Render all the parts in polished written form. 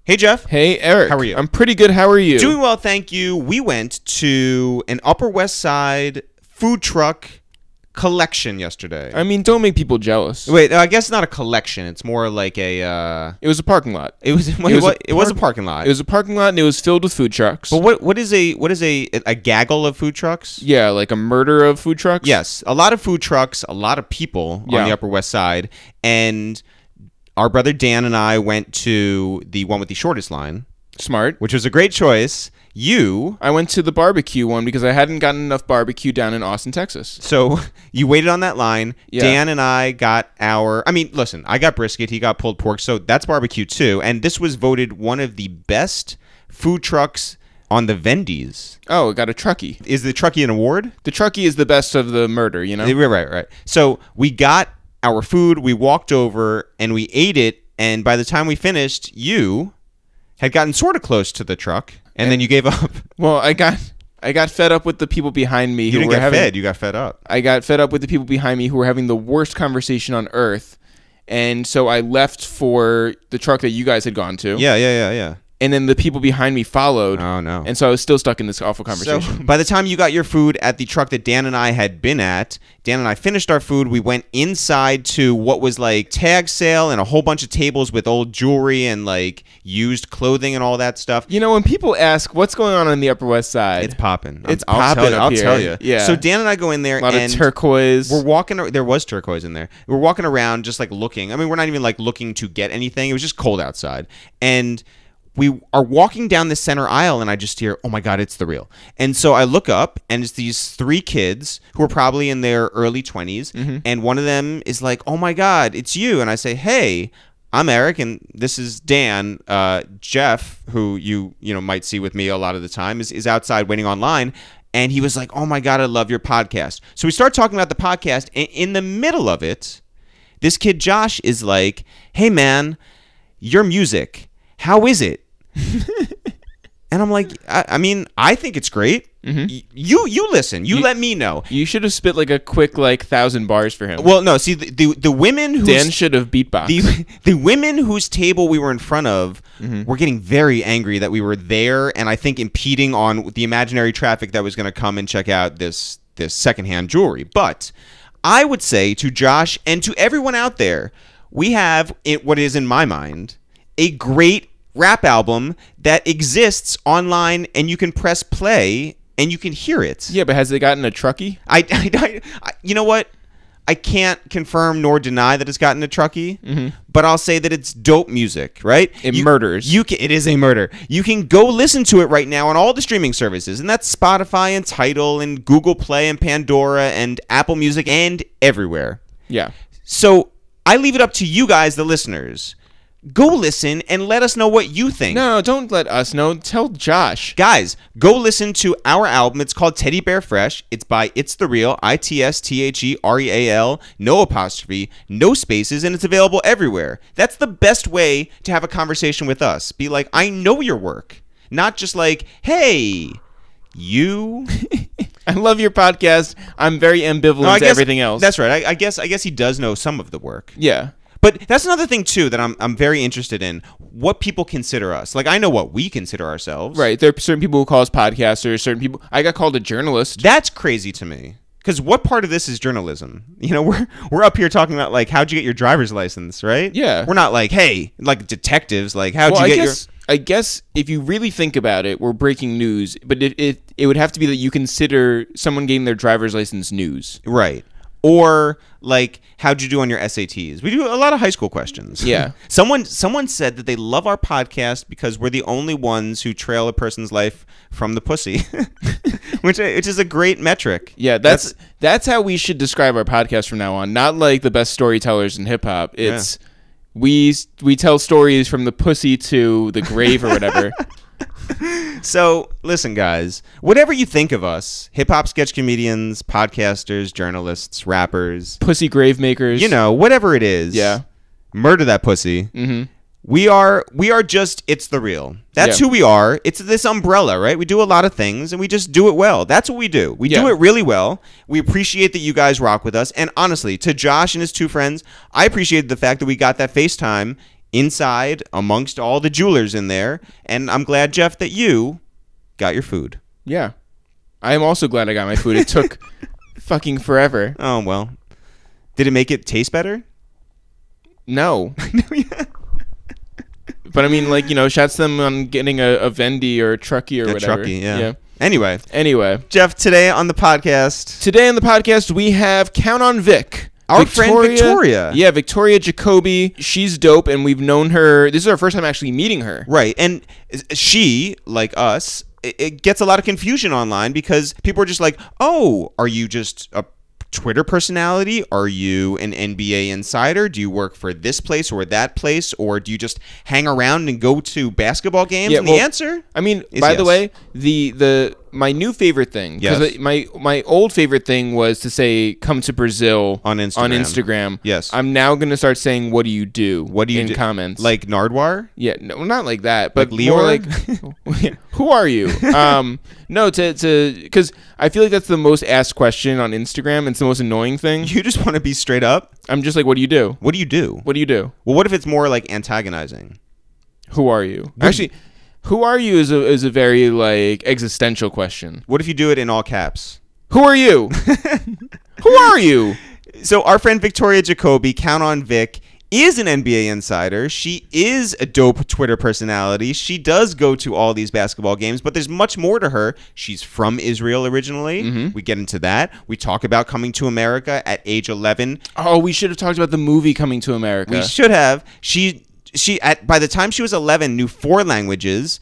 Hey, Jeff. Hey, Eric. How are you? I'm pretty good. How are you? Doing well, thank you. We went to an Upper West Side food truck collection yesterday. I mean, don't make people jealous. Wait, I guess not a collection. It's more like a... It was a parking lot. It was a parking lot. It was a parking lot, and it was filled with food trucks. But what is a gaggle of food trucks? Yeah, like a murder of food trucks? Yes. A lot of food trucks, a lot of people on the Upper West Side, and our brother Dan and I went to the one with the shortest line. Smart. Which was a great choice. I went to the barbecue one because I hadn't gotten enough barbecue down in Austin, Texas. So you waited on that line. Yeah. Dan and I got listen, I got brisket. He got pulled pork. So that's barbecue too. And this was voted one of the best food trucks on the Vendies. Oh, it got a truckie. Is the truckie an award? The truckie is the best of the murder, you know? Right. So we got our food. We walked over and we ate it. And by the time we finished, you had gotten sort of close to the truck. And then you gave up. Well, I got fed up with the people behind me. You didn't get fed. You got fed up. I got fed up with the people behind me who were having the worst conversation on earth. And so I left for the truck that you guys had gone to. Yeah. And then the people behind me followed. Oh, no. And so I was still stuck in this awful conversation. So by the time you got your food at the truck that Dan and I had been at, Dan and I finished our food. We went inside to what was like tag sale and a whole bunch of tables with old jewelry and like used clothing and all that stuff. You know, when people ask what's going on the Upper West Side, it's popping. It's popping. I'll tell you. Yeah. So Dan and I go in there. A lot of turquoise. We're walking. There was turquoise in there. We're walking around just like looking. I mean, we're not even like looking to get anything. It was just cold outside. And we are walking down the center aisle, and I just hear, oh, my God, it's TheReal. And so I look up, and it's these three kids who are probably in their early 20s, and one of them is like, oh, my God, it's you. And I say, hey, I'm Eric, and this is Dan. Jeff, who you might see with me a lot of the time, is outside waiting online. And he was like, oh, my God, I love your podcast. So we start talking about the podcast, and in the middle of it, this kid Josh is like, hey, man, your music, how is it? And I'm like, I think it's great. You listen. You let me know. You should have spit like a quick 1,000 bars for him. Well, no. See, the women who Dan should have beatboxed. The women whose table we were in front of were getting very angry that we were there, and I think impeding on the imaginary traffic that was going to come and check out this secondhand jewelry. But I would say to Josh and to everyone out there, we have what is in my mind a great rap album that exists online, and you can press play and you can hear it. Yeah, but has it gotten a truckie? I you know what? I can't confirm nor deny that it's gotten a truckie, but I'll say that it's dope music, right? It murders. It is a murder. You can go listen to it right now on all the streaming services, and that's Spotify and Tidal and Google Play and Pandora and Apple Music and everywhere. Yeah. So I leave it up to you guys, the listeners. Go listen and let us know what you think. No, don't let us know. Tell Josh. Guys, go listen to our album. It's called Teddy Bear Fresh. It's by ItsTheReal, ItsTheReal, no apostrophe, no spaces, and it's available everywhere. That's the best way to have a conversation with us. Be like, I know your work. Not just like, hey, you... I love your podcast. I'm very ambivalent to everything else. That's right. I guess he does know some of the work. Yeah. But that's another thing, too, that I'm very interested in. What people consider us. Like, I know what we consider ourselves. Right. There are certain people who call us podcasters. Certain people... I got called a journalist. That's crazy to me. Because what part of this is journalism? You know, we're up here talking about, like, how'd you get your driver's license, right? Yeah. We're not like, hey, like detectives, like, how'd you get your... I guess if you really think about it, we're breaking news. But it would have to be that you consider someone getting their driver's license news. Right. Or like, how'd you do on your SATs? We do a lot of high school questions. Yeah. Someone said that they love our podcast because we're the only ones who trail a person's life from the pussy, which is a great metric. Yeah, that's how we should describe our podcast from now on. Not like the best storytellers in hip hop. It's we tell stories from the pussy to the grave or whatever. So, listen, guys, whatever you think of us, hip-hop sketch comedians, podcasters, journalists, rappers, pussy grave makers, whatever it is, murder that pussy. We are just ItsTheReal. That's who we are. It's this umbrella, right? We do a lot of things, and we just do it well. That's what we do. We do it really well. We appreciate that you guys rock with us. And honestly, to Josh and his two friends, I appreciated the fact that we got that FaceTime inside amongst all the jewelers in there. And I'm glad, Jeff, that you got your food. Yeah. I am also glad I got my food. It took fucking forever. Oh, well. Did it make it taste better? No. But I mean, like, you know, shouts to them on getting a Vendy or a Truckee or whatever. Truckee, yeah. Anyway, Jeff, today on the podcast, we have Count on Vic. Our friend Victoria. Yeah, Victoria Jacobi. She's dope, and we've known her. This is our first time actually meeting her. Right. And she, like us, it gets a lot of confusion online because people are just like, oh, are you just a Twitter personality? Are you an NBA insider? Do you work for this place or that place? Or do you just hang around and go to basketball games? Yeah, and the answer, I mean, by the way, my new favorite thing, because my old favorite thing was to say, come to Brazil on Instagram. Yes. I'm now going to start saying, what do you do? What do you do? Comments. Like Nardwar? Yeah, no, not like that, but like Lior? More like, who are you? No, because I feel like that's the most asked question on Instagram. It's the most annoying thing. You just want to be straight up? I'm just like, what do you do? What do you do? What do you do? Well, what if it's more like antagonizing? Who are you? Actually, who are you is a very like existential question. What if you do it in all caps? Who are you? Who are you? So our friend Victoria Jacobi, Count on Vic, is an NBA insider. She is a dope Twitter personality. She does go to all these basketball games, but there's much more to her. She's from Israel originally. Mm-hmm. We get into that. We talk about coming to America at age 11. Oh, we should have talked about the movie Coming to America. We should have. By the time she was 11, knew 4 languages.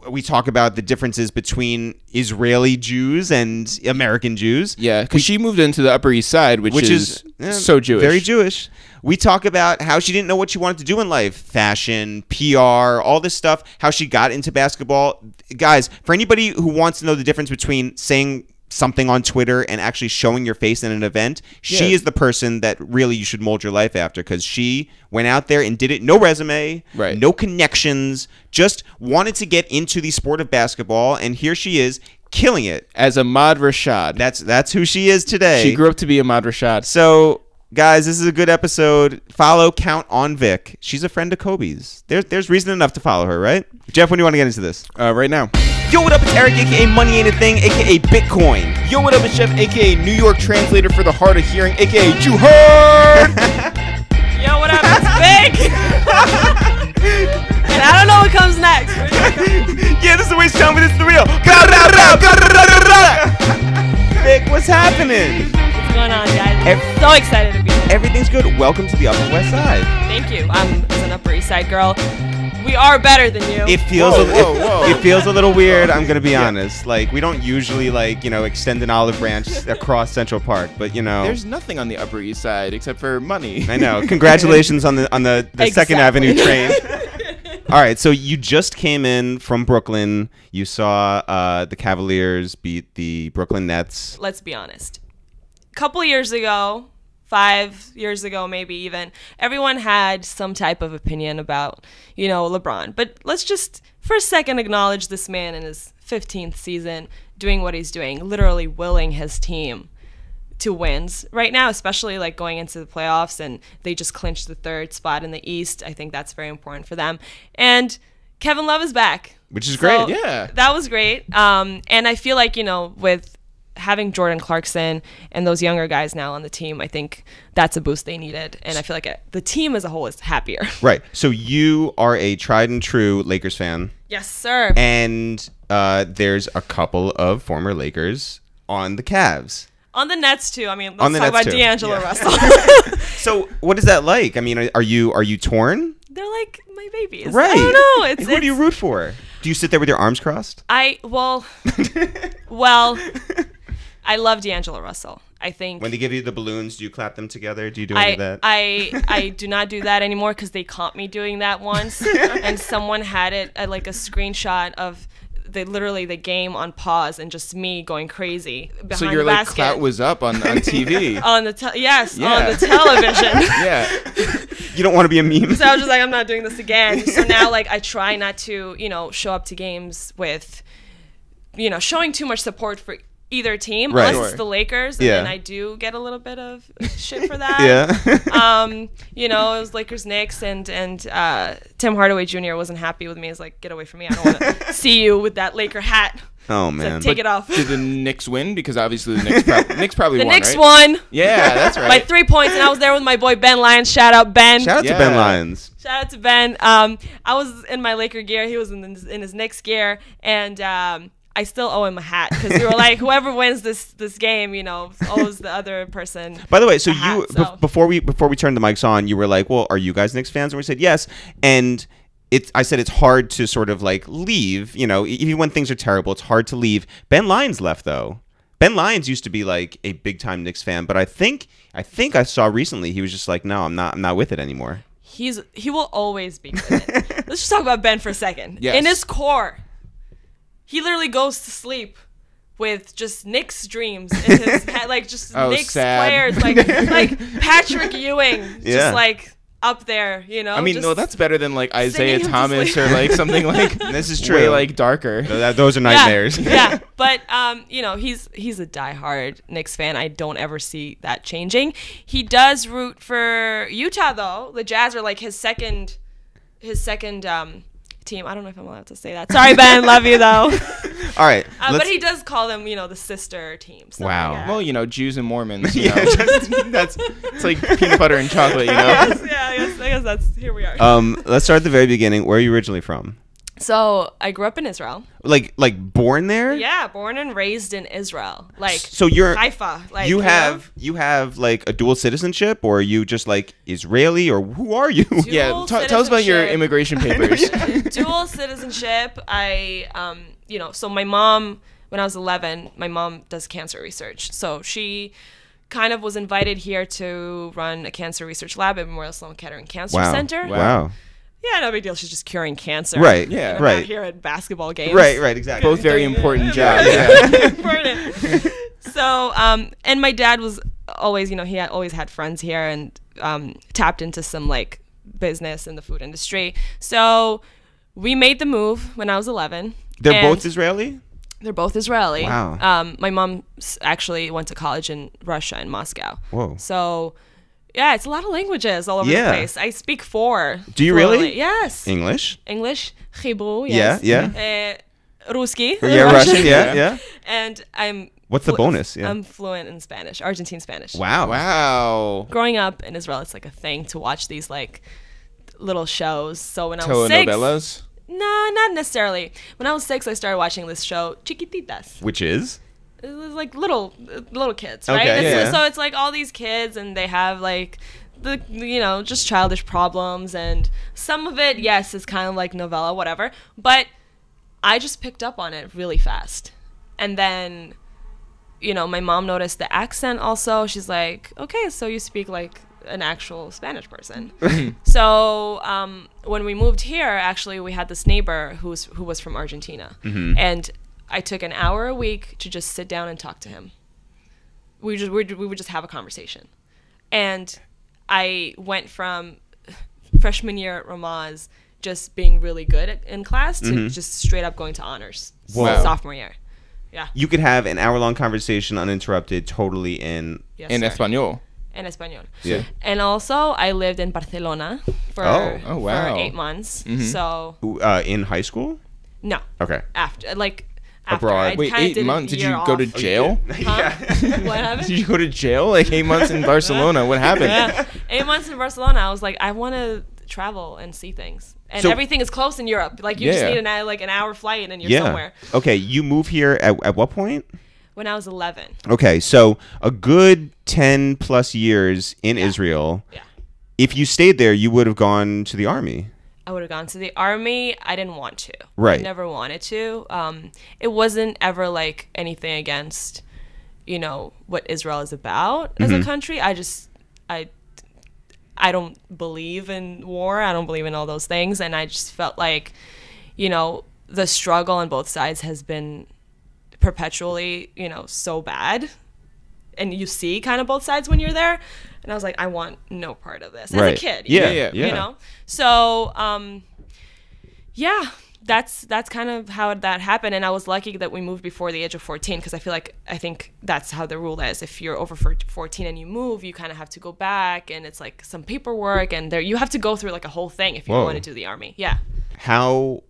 We talk about the differences between Israeli Jews and American Jews. Yeah, because she moved into the Upper East Side, which is so Jewish. Very Jewish. We talk about how she didn't know what she wanted to do in life. Fashion, PR, all this stuff. How she got into basketball. Guys, for anybody who wants to know the difference between saying something on Twitter and actually showing your face in an event, she is the person that really you should mold your life after, because she went out there and did it. No resume, no connections, just wanted to get into the sport of basketball, and here she is killing it as a Ahmad Rashad. That's who she is today. She grew up to be Ahmad Rashad. So guys, this is a good episode. Follow Count on Vic. She's a friend of Kobe's. There's reason enough to follow her, right? Jeff, when do you want to get into this? Right now. Yo, what up? It's Eric, a.k.a. Money Ain't a Thing, a.k.a. Bitcoin. Yo, what up? It's Jeff, a.k.a. New York translator for the hard of hearing, a.k.a. Jew Heard. Yo, what up? It's Vic. And I don't know what comes next. Yeah, this is the way she telling me this is the real. Vic, what's happening? What's going on, guys? I'm so excited to be here. Everything's good. Welcome to the Upper West Side. Thank you. I'm an Upper East Side girl. We are better than you. It feels it feels a little weird. I'm gonna be honest. Like, we don't usually extend an olive branch across Central Park, but there's nothing on the Upper East Side except for money. I know. Congratulations on the Second Avenue train. All right, so you just came in from Brooklyn. You saw the Cavaliers beat the Brooklyn Nets. Let's be honest. A couple years ago, 5 years ago, maybe even, everyone had some type of opinion about, LeBron. But let's just for a second acknowledge this man in his 15th season doing what he's doing, literally willing his team to wins right now, especially like going into the playoffs, and they just clinched the 3rd spot in the East. I think that's very important for them. And Kevin Love is back, which is great. Yeah, that was great. And I feel like, with having Jordan Clarkson and those younger guys now on the team, I think that's a boost they needed. And I feel like the team as a whole is happier. Right. So you are a tried and true Lakers fan. Yes, sir. And there's a couple of former Lakers on the Cavs. On the Nets too. I mean, let's talk about D'Angelo Russell. So what is that like? I mean, are you torn? They're like my babies. Right. I don't know. Who do you root for? Do you sit there with your arms crossed? Well, I love D'Angelo Russell. I think when they give you the balloons, do you clap them together? Do you do any of that? I do not do that anymore because they caught me doing that once, and someone had it like a screenshot of the game on pause and just me going crazy behind so your the basket. clout was up on TV. On the television. Yeah. You don't want to be a meme. So I was just like, I'm not doing this again. So now I try not to show up to games with showing too much support for either team, Right. unless it's the Lakers, and Yeah. then I do get a little bit of shit for that. Yeah. You know, it was Lakers Knicks, and Tim Hardaway Jr. wasn't happy with me. He's like, get away from me. I don't want to see you with that Laker hat. Oh So man. take it off. Did the Knicks win? Because obviously the Knicks probably The won, Knicks right? won Yeah, that's right. by 3 points, and I was there with my boy Ben Lyons. Shout out Ben. Shout out to Yeah. Ben Lyons. Shout out to Ben. I was in my Laker gear. He was in his Knicks gear, and I still owe him a hat because we were like, whoever wins this game, you know, owes the other person. By the way, so a hat, you so. before we turned the mics on, you were like, "Well, are you guys Knicks fans?" And we said yes. And I said it's hard to sort of like leave. You know, even when things are terrible, it's hard to leave. Ben Lyons left though. Ben Lyons used to be like a big time Knicks fan, but I think I saw recently he was just like, "No, I'm not with it anymore." He will always be with it. Let's just talk about Ben for a second. Yes. In his core, he literally goes to sleep with just Knicks dreams in his head, like just Knicks sad. players, like Patrick Ewing, Yeah. just like up there, you know. I mean, just no, that's better than like Isaiah singing him to Thomas sleep. or like something like This is way true. like darker. Those are nightmares. Yeah, but you know, he's a diehard Knicks fan. I don't ever see that changing. He does root for Utah though. The Jazz are like his second team. I don't know if I'm allowed to say that. Sorry, Ben. Love you though. All right. But he does call them, you know, the sister team. stuff Wow. like that. Well, you know, Jews and Mormons. You Yeah, know, it's like peanut butter and chocolate. You know. I guess that's here we are. Let's start at the very beginning. Where are you originally from? So I grew up in Israel. Like born there? Yeah, born and raised in Israel. Like So you're Haifa. Like you know? have like a dual citizenship, or are you just like Israeli, or who are you? Yeah, Dual tell us about your citizenship. immigration papers. Dual citizenship. You know, so my mom, when I was 11, my mom does cancer research. So she kind of was invited here to run a cancer research lab at Memorial Sloan Kettering Cancer Wow. Center. Wow. Yeah, no big deal. She's just curing cancer. Right. Yeah. And I'm Right. out here at basketball games. Right. Exactly. Both very important jobs. Important. So, and my dad was always, you know, he had always had friends here and tapped into some like business in the food industry. So we made the move when I was 11. They're and both Israeli? They're both Israeli. Wow. My mom actually went to college in Russia, in Moscow. Whoa. So, yeah, it's a lot of languages all over Yeah. the place. I speak 4. Do you really? fluently. Yes. English? English, Hebrew, yes. Yeah. Ruski. Yeah, Russian. Yeah. And I'm. What's the bonus? Yeah. I'm fluent in Spanish, Argentine Spanish. Wow. Wow. Growing up in Israel, it's like a thing to watch these like little shows. So when I was 6, Telenovelas. no, not necessarily. When I was 6, I started watching this show, Chiquititas. Which is? It was like little kids, right? Okay, yeah. So it's like all these kids, and they have like the, you know, just childish problems, and some of it, yes, is kind of like novella, whatever. But I just picked up on it really fast, and then, you know, my mom noticed the accent also. She's like, okay, so you speak like an actual Spanish person. So when we moved here, actually, we had this neighbor who was from Argentina, and I took an hour a week to just sit down and talk to him. We would just have a conversation, and I went from freshman year at Ramaz just being really good in class to just straight up going to honors Wow. sophomore year. Yeah. You could have an hour-long conversation uninterrupted, totally in. Yes, In sir. Espanol. En español. Yeah. And also, I lived in Barcelona for Oh, wow. for 8 months. So In high school? no, Okay. after Abroad. I Wait, kinda 8 did a months? Did year you go to off. jail? Huh? What happened? Did you go to jail? Like 8 months in Barcelona? What happened? Yeah. 8 months in Barcelona. I was like, I want to travel and see things. And So- everything is close in Europe. Like you just Yeah. need an hour flight and you're Yeah. somewhere. Okay, you move here at what point? When I was 11. Okay, so a good 10 plus years in Israel. Yeah. If you stayed there, you would have gone to the army. I would have gone to the army. I didn't want to. Right. I never wanted to. It wasn't ever like anything against, you know, what Israel is about as a country. I don't believe in war. I don't believe in all those things. And I just felt like, you know, the struggle on both sides has been perpetually, you know, so bad. And you see kind of both sides when you're there. And I was like, I want no part of this. As Right. a kid. Yeah, Yeah. You know? So, yeah. that's kind of how that happened. And I was lucky that we moved before the age of 14, because I think that's how the rule is. If you're over 14 and you move, you kind of have to go back, and it's like some paperwork, and you have to go through like a whole thing if you want to do the army. Yeah. How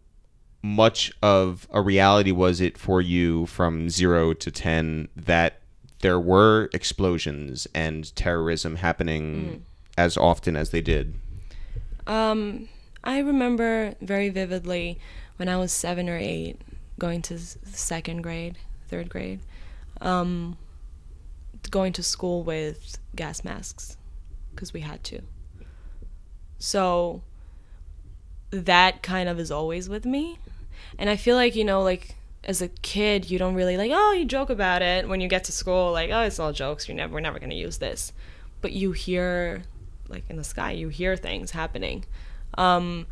much of a reality was it for you from 0 to 10 that there were explosions and terrorism happening as often as they did? I remember very vividly when I was 7 or 8, going to second grade, third grade, going to school with gas masks because we had to. So that kind of is always with me. And I feel like, like as a kid, you don't really you joke about it when you get to school, it's all jokes. We're never going to use this. But you hear, in the sky, you hear things happening. And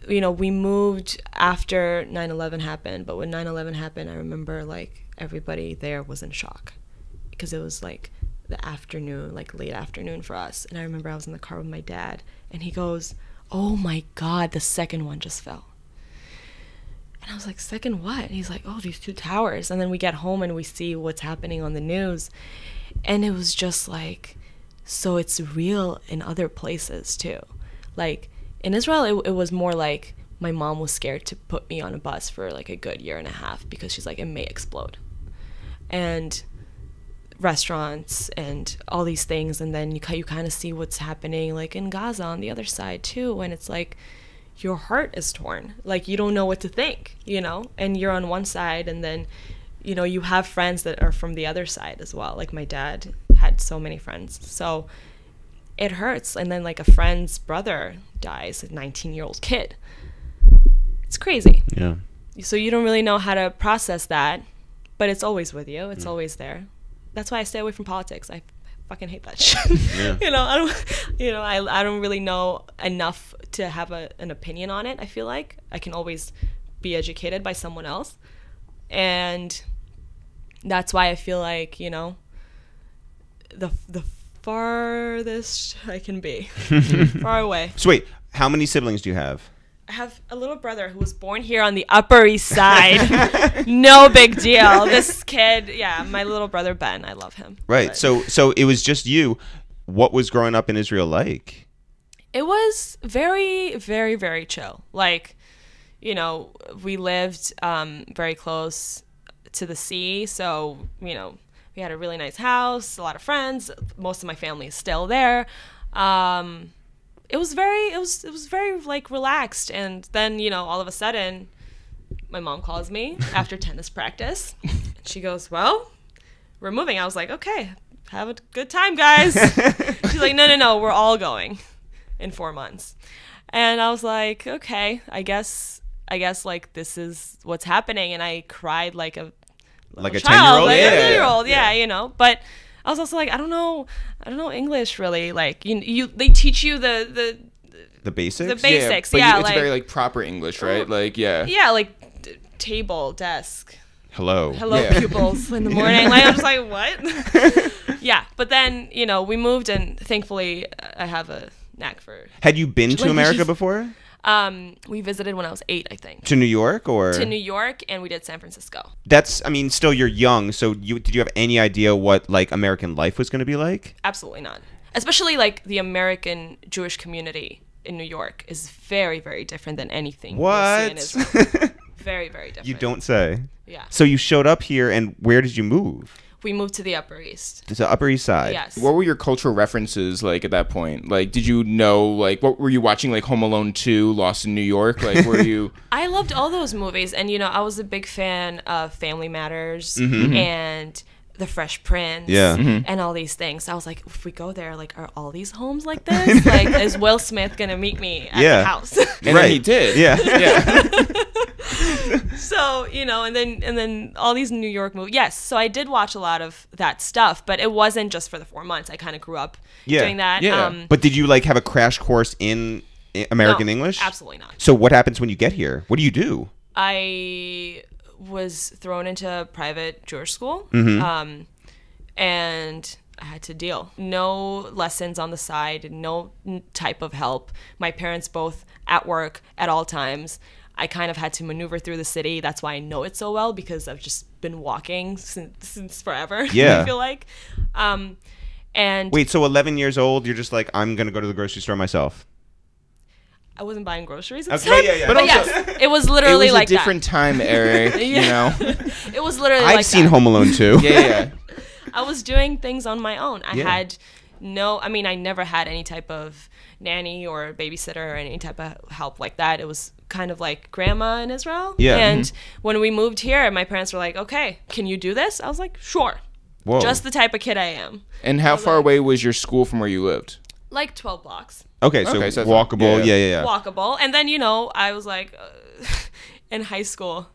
we moved after 9/11 happened, but when 9/11 happened, I remember everybody there was in shock because it was the afternoon, late afternoon for us. And I remember I was in the car with my dad, and he goes, "Oh my God, the second one just fell." And I was like, "Second what?" And he's like, "Oh, these 2 towers." And then we get home and we see what's happening on the news, and it was just so it's real in other places too. In Israel, it was more my mom was scared to put me on a bus for a good year and a half because she's it may explode. And restaurants and all these things, and then you kind of see what's happening in Gaza on the other side too, and it's your heart is torn. You don't know what to think, and you're on one side, and then you have friends that are from the other side as well. My dad had so many friends, so it hurts. And then a friend's brother dies, a 19-year-old kid. It's crazy. Yeah. So you don't really know how to process that, but it's always with you. It's always there. That's why I stay away from politics. I fucking hate that shit. Yeah. I don't really know enough to have an opinion on it. I feel like I can always be educated by someone else, and that's why I feel like the farthest I can be, far away. So wait, how many siblings do you have? I have a little brother who was born here on the Upper East Side. No big deal. This kid, my little brother Ben, I love him. Right. But So it was just you. What was growing up in Israel like? it was very, very, very chill. We lived very close to the sea, so we had a really nice house, a lot of friends. Most of my family is still there. It was very relaxed. And then, all of a sudden, my mom calls me after tennis practice. She goes, "Well, we're moving." I was like, "Okay, have a good time, guys." She's like, No, we're all going in 4 months. And I was like, "Okay, I guess this is what's happening." And I cried like a child, 10-year-old, a 10-year-old, yeah. But I was also I don't know English really. They teach you the basics. The basics, yeah. yeah, It's very proper English, right? Yeah, table, desk. Hello, pupils in the morning. I'm just like, what? Yeah, but then we moved, and thankfully I have a knack for. Had you been to America before? We visited when I was 8, I think. To New York, or? To New York, and we did San Francisco. Still you're young, so did you have any idea what American life was going to be like? Absolutely not. Especially the American Jewish community in New York is very, very different than anything you see in Israel. Very, very different. You don't say. Yeah. So you showed up here, and where did you move? We moved to the Upper East. To the Upper East Side. Yes. What were your cultural references at that point? Did you know what were you watching? Home Alone 2, Lost in New York? Were you? I loved all those movies, and I was a big fan of Family Matters and The Fresh Prince, and all these things. So I was like, if we go there, are all these homes like this? Is Will Smith gonna meet me at the house? And then he did. Yeah. So and then all these New York movies. Yes, so I did watch a lot of that stuff, but it wasn't just for the 4 months. I kind of grew up doing that. Yeah. But did you have a crash course in American English? Absolutely not. So what happens when you get here? What do you do? I was thrown into private Jewish school, and I had to deal. No lessons on the side, no type of help. My parents both at work at all times. I kind of had to maneuver through the city. That's why I know it so well, because I've just been walking since forever. Yeah. I feel like. And Wait, so 11 years old, you're just like, I'm going to go to the grocery store myself. I wasn't buying groceries at the Okay, time. yeah. But But yes, it was literally it was like a different time, Eric. You know. It was literally I've like seen that. Home Alone too. Yeah. I was doing things on my own. I Yeah. had I never had any type of nanny or babysitter or any type of help like that. It was kind of like grandma in Israel. Yeah. And when we moved here, my parents were like, okay, can you do this? I was like, sure. Whoa. Just the type of kid I am. And how far away was your school from where you lived? Like 12 blocks. Okay, so Okay, so it's walkable. like- Yeah. Walkable. And then, I was like, in high school,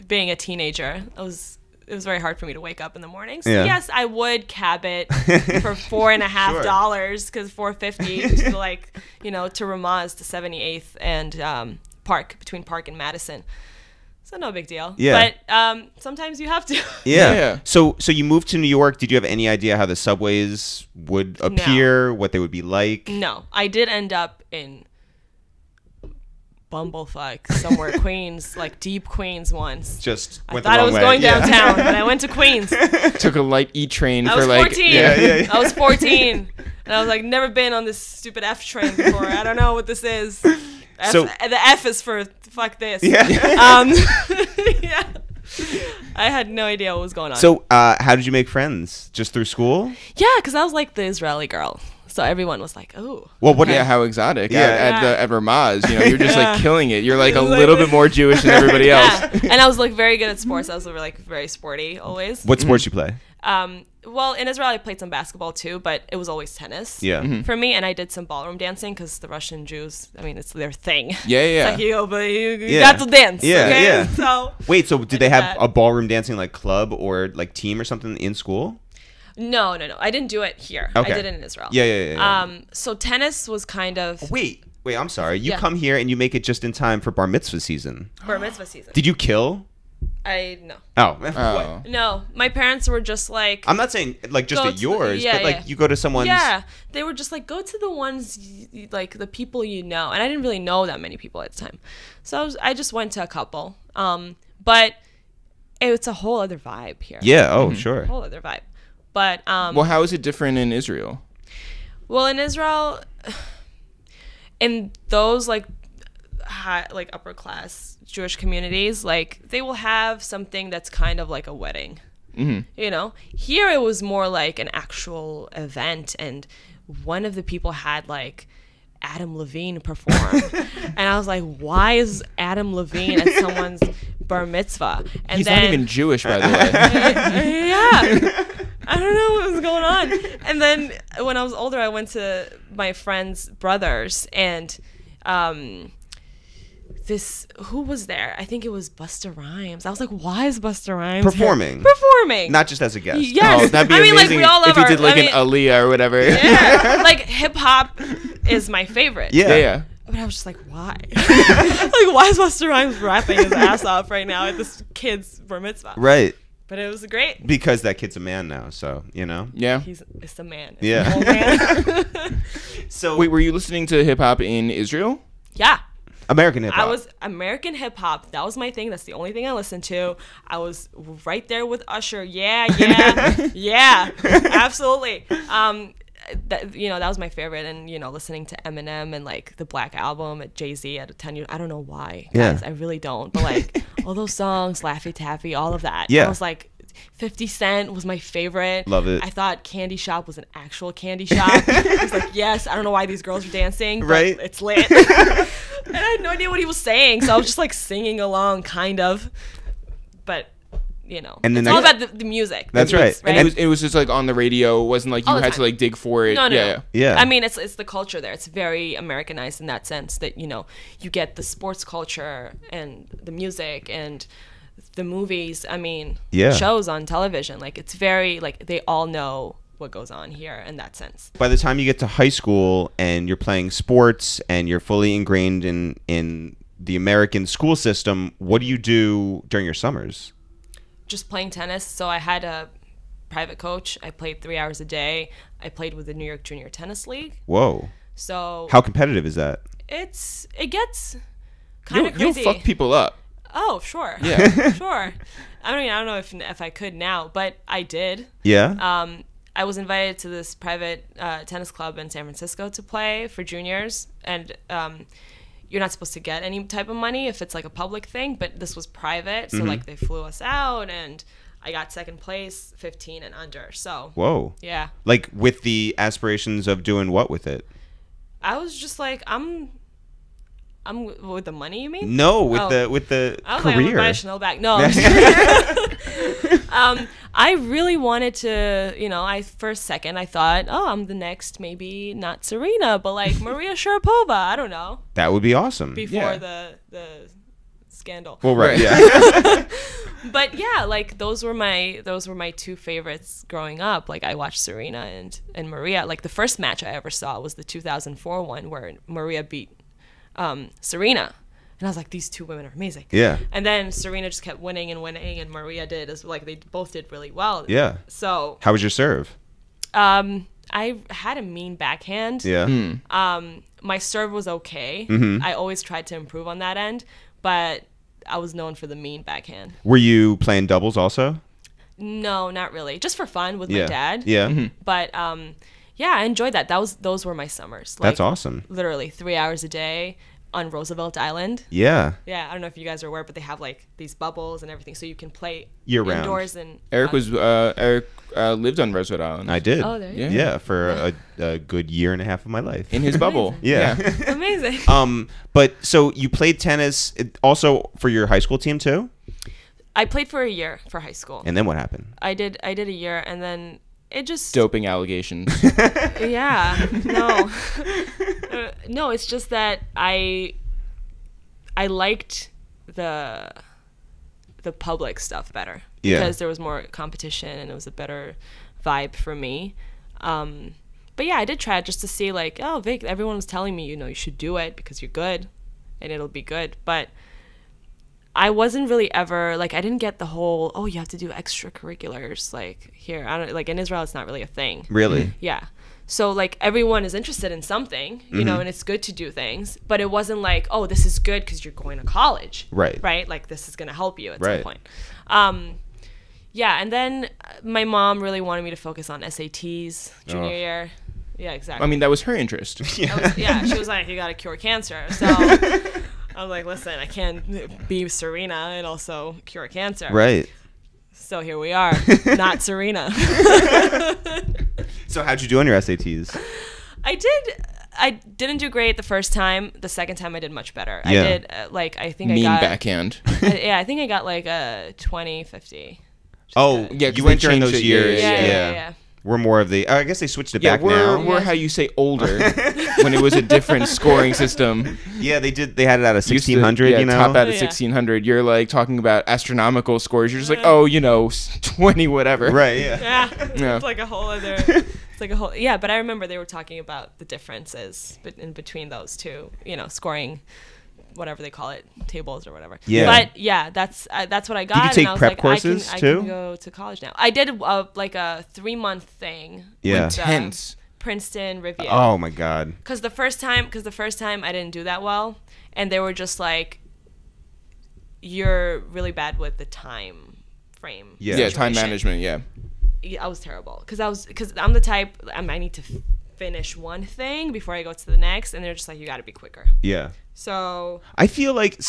being a teenager, it was very hard for me to wake up in the morning. So Yeah. yes, I would cab it for $4.50 because $4.50 to to Ramaz to 78th and between Park and Madison. So no big deal. Yeah. But sometimes you have to. Yeah. So you moved to New York. Did you have any idea how the subways would appear, what they would be like? No, I did end up in Bumblefuck somewhere, Queens, like deep Queens once. Just I went thought the I wrong was way. going Yeah. downtown, but I went to Queens. Took a light E train I for was like 14. Yeah. I was 14. And I was like, never been on this stupid F train before. I don't know what this is. So- The F is for fuck this. Yeah. Yeah. I had no idea what was going on. So how did you make friends? Just through school? yeah, because I was like the Israeli girl. So everyone was like, oh. Well, what? Yeah, how exotic. Yeah. At Ramaz, you're just Yeah. like killing it. You're like a little bit more Jewish than everybody else. Yeah. And I was like very good at sports. I was like very sporty always. What sports you play? Well, in Israel, I played some basketball too, but it was always tennis. Yeah. For me, and I did some ballroom dancing because the Russian Jews, it's their thing. Yeah. It's like, but you Yeah. got to dance. Yeah, okay? yeah. So Wait, so did they did have that. a ballroom dancing like club or like team or something in school? no, I didn't do it here. Okay. I did it in Israel. Yeah. So tennis was kind of Wait, I'm sorry. You Yeah. come here and you make it just in time for bar mitzvah season. bar mitzvah season. Did you kill? No. Oh. Oh. No, my parents were just like. I'm not saying like just Go at to- yours, yeah, but like yeah. you go to someone's. Yeah, they were just like, go to the ones like the people you know, and I didn't really know that many people at the time, so I just went to a couple. But it's a whole other vibe here. Yeah. Oh, sure. A whole other vibe. But Well, how is it different in Israel? well, in Israel, in those like upper class Jewish communities, like they will have something that's kind of like a wedding. Here it was more like an actual event, and one of the people had like Adam Levine perform, and I was like, why is Adam Levine at someone's bar mitzvah? And He's then not even Jewish, by the way. yeah, I don't know what was going on. And then when I was older, I went to my friend's brothers, and who was there? I think it was Busta Rhymes. I was like, why is Busta Rhymes Performing. here? Performing. Not just as a guest. Yes. Oh, that'd be I mean, like, amazing we all love if he our- did like I an mean- Aliyah or whatever. Yeah. Like hip hop is my favorite. Yeah. But I was just like, why? Like, why is Busta Rhymes rapping his ass off right now at this kid's bar mitzvah? Right. But it was great. Because that kid's a man now, so Yeah. It's a man. It's Yeah. an old man. So Wait, were you listening to hip hop in Israel? Yeah. American hip hop. I was American hip hop. That was my thing. That's the only thing I listened to. I was right there with Usher. Yeah, yeah, absolutely. That was my favorite. And listening to Eminem and like the Black Album at Jay-Z at 10 years. I don't know why. Yeah. Guys, I really don't. But like all those songs, Laffy Taffy, all of that. Yeah. I was like, 50 Cent was my favorite. Love it. I thought Candy Shop was an actual candy shop. I was like, yes, I don't know why these girls are dancing, but Right. it's lit. And I had no idea what he was saying, so I was just like singing along, kind of. But And then it's all that- about the music. That's the beats, right. And it was just like on the radio. It wasn't like you All the had to time. like dig for it. No. Yeah. I mean, it's the culture there. It's very Americanized in that sense that you get the sports culture and the music and the movies. I mean, Yeah. shows on television. Like it's very like they all know what goes on here in that sense. By the time you get to high school and you're playing sports and you're fully ingrained in the American school system, what do you do during your summers? Just playing tennis. So I had a private coach. I played 3 hours a day. I played with the New York Junior Tennis League. Whoa. So How competitive is that? it gets kind of You'll crazy. fuck people up. Oh, sure. Yeah. Sure. I don't know if I could now, but I did. Yeah. I was invited to this private tennis club in San Francisco to play for juniors, and you're not supposed to get any type of money if it's like a public thing, but this was private, so like they flew us out, and I got second place, 15 and under. So Whoa. yeah, Like with the aspirations of doing what with it? I was just like, I'm with the money. You mean? No, with Oh. the I was like, I'm gonna career. buy a Chanel bag. No. I really wanted to, for a second I thought, oh, I'm the next, maybe not Serena, but like Maria Sharapova. I don't know. That would be awesome. Before Yeah. the scandal. Well, right. Yeah. But yeah, like those were my two favorites growing up. Like I watched Serena and Maria. Like the first match I ever saw was the 2004 one where Maria beat Serena. And I was like, these two women are amazing. Yeah. And then Serena just kept winning and winning, and Maria did as like they both did really well. Yeah. So How was your serve? I had a mean backhand. Yeah. My serve was okay. Mm-hmm. I always tried to improve on that end, but I was known for the mean backhand. Were you playing doubles also? No, not really. Just for fun with Yeah. my dad. Yeah. But yeah, I enjoyed that. Those were my summers. That's Like, awesome. Literally 3 hours a day on Roosevelt Island. Yeah. Yeah, I don't know if you guys are aware, but they have like these bubbles and everything, so you can play Year-round. indoors and Eric lived on Roosevelt Island. I did. Oh, there you Yeah. go. Yeah, for a good year and a half of my life. In his bubble. Yeah. Amazing. But so you played tennis also for your high school team too? I played for a year for high school. And then what happened? I did a year, and then it just Doping allegations. yeah, no. No, it's just that I liked the public stuff better Yeah. because there was more competition and it was a better vibe for me. But yeah, I did try it just to see like, oh, Vic, everyone was telling me, you should do it because you're good and it'll be good. But I wasn't really ever like, I didn't get the whole, oh, you have to do extracurriculars like here. I don't like in Israel, it's not really a thing. Really? Yeah. So like everyone is interested in something, and it's good to do things, but it wasn't like, oh, this is good because you're going to college. Right. Right. Like this is going to help you at Right. some point. Yeah. And then my mom really wanted me to focus on SATs junior year. Yeah, exactly. I mean, that was her interest. Yeah. She was like, you got to cure cancer. So I was like, listen, I can't be Serena and also cure cancer. Right. So here we are, not Serena. So how'd you do on your SATs? I didn't do great the first time. The second time I did much better. Yeah. I did I think Mean I got backhand. I think I got like a 20, 50. Oh, Yeah, 'cause you went they during changed those it, years. Yeah. We're more of the. I guess they switched it Yeah, back now. we're how you say older when it was a different scoring system. Yeah, they did. They had it at a Used to- 1600. yeah, You know. top out of Yeah. 1600. You're like talking about astronomical scores. You're just like, oh, 20 whatever. Right. Yeah. Yeah. Yeah. It's like a whole other. It's like a whole. Yeah, but I remember they were talking about the differences in between those two. Scoring, whatever they call it, tables or whatever. Yeah. But yeah, that's what I got. Did you take and I was prep like, courses I too? can go to college now. I did like a 3-month thing. Yeah. With, Intense. Princeton review. Oh my God. Because the first time I didn't do that well, and they were just like, "You're really bad with the time frame." Yeah. Yeah, time situation." management. Yeah. Yeah, I was terrible because I'm the type I need to finish one thing before I go to the next, and they're just like, "You got to be quicker." Yeah. So I feel like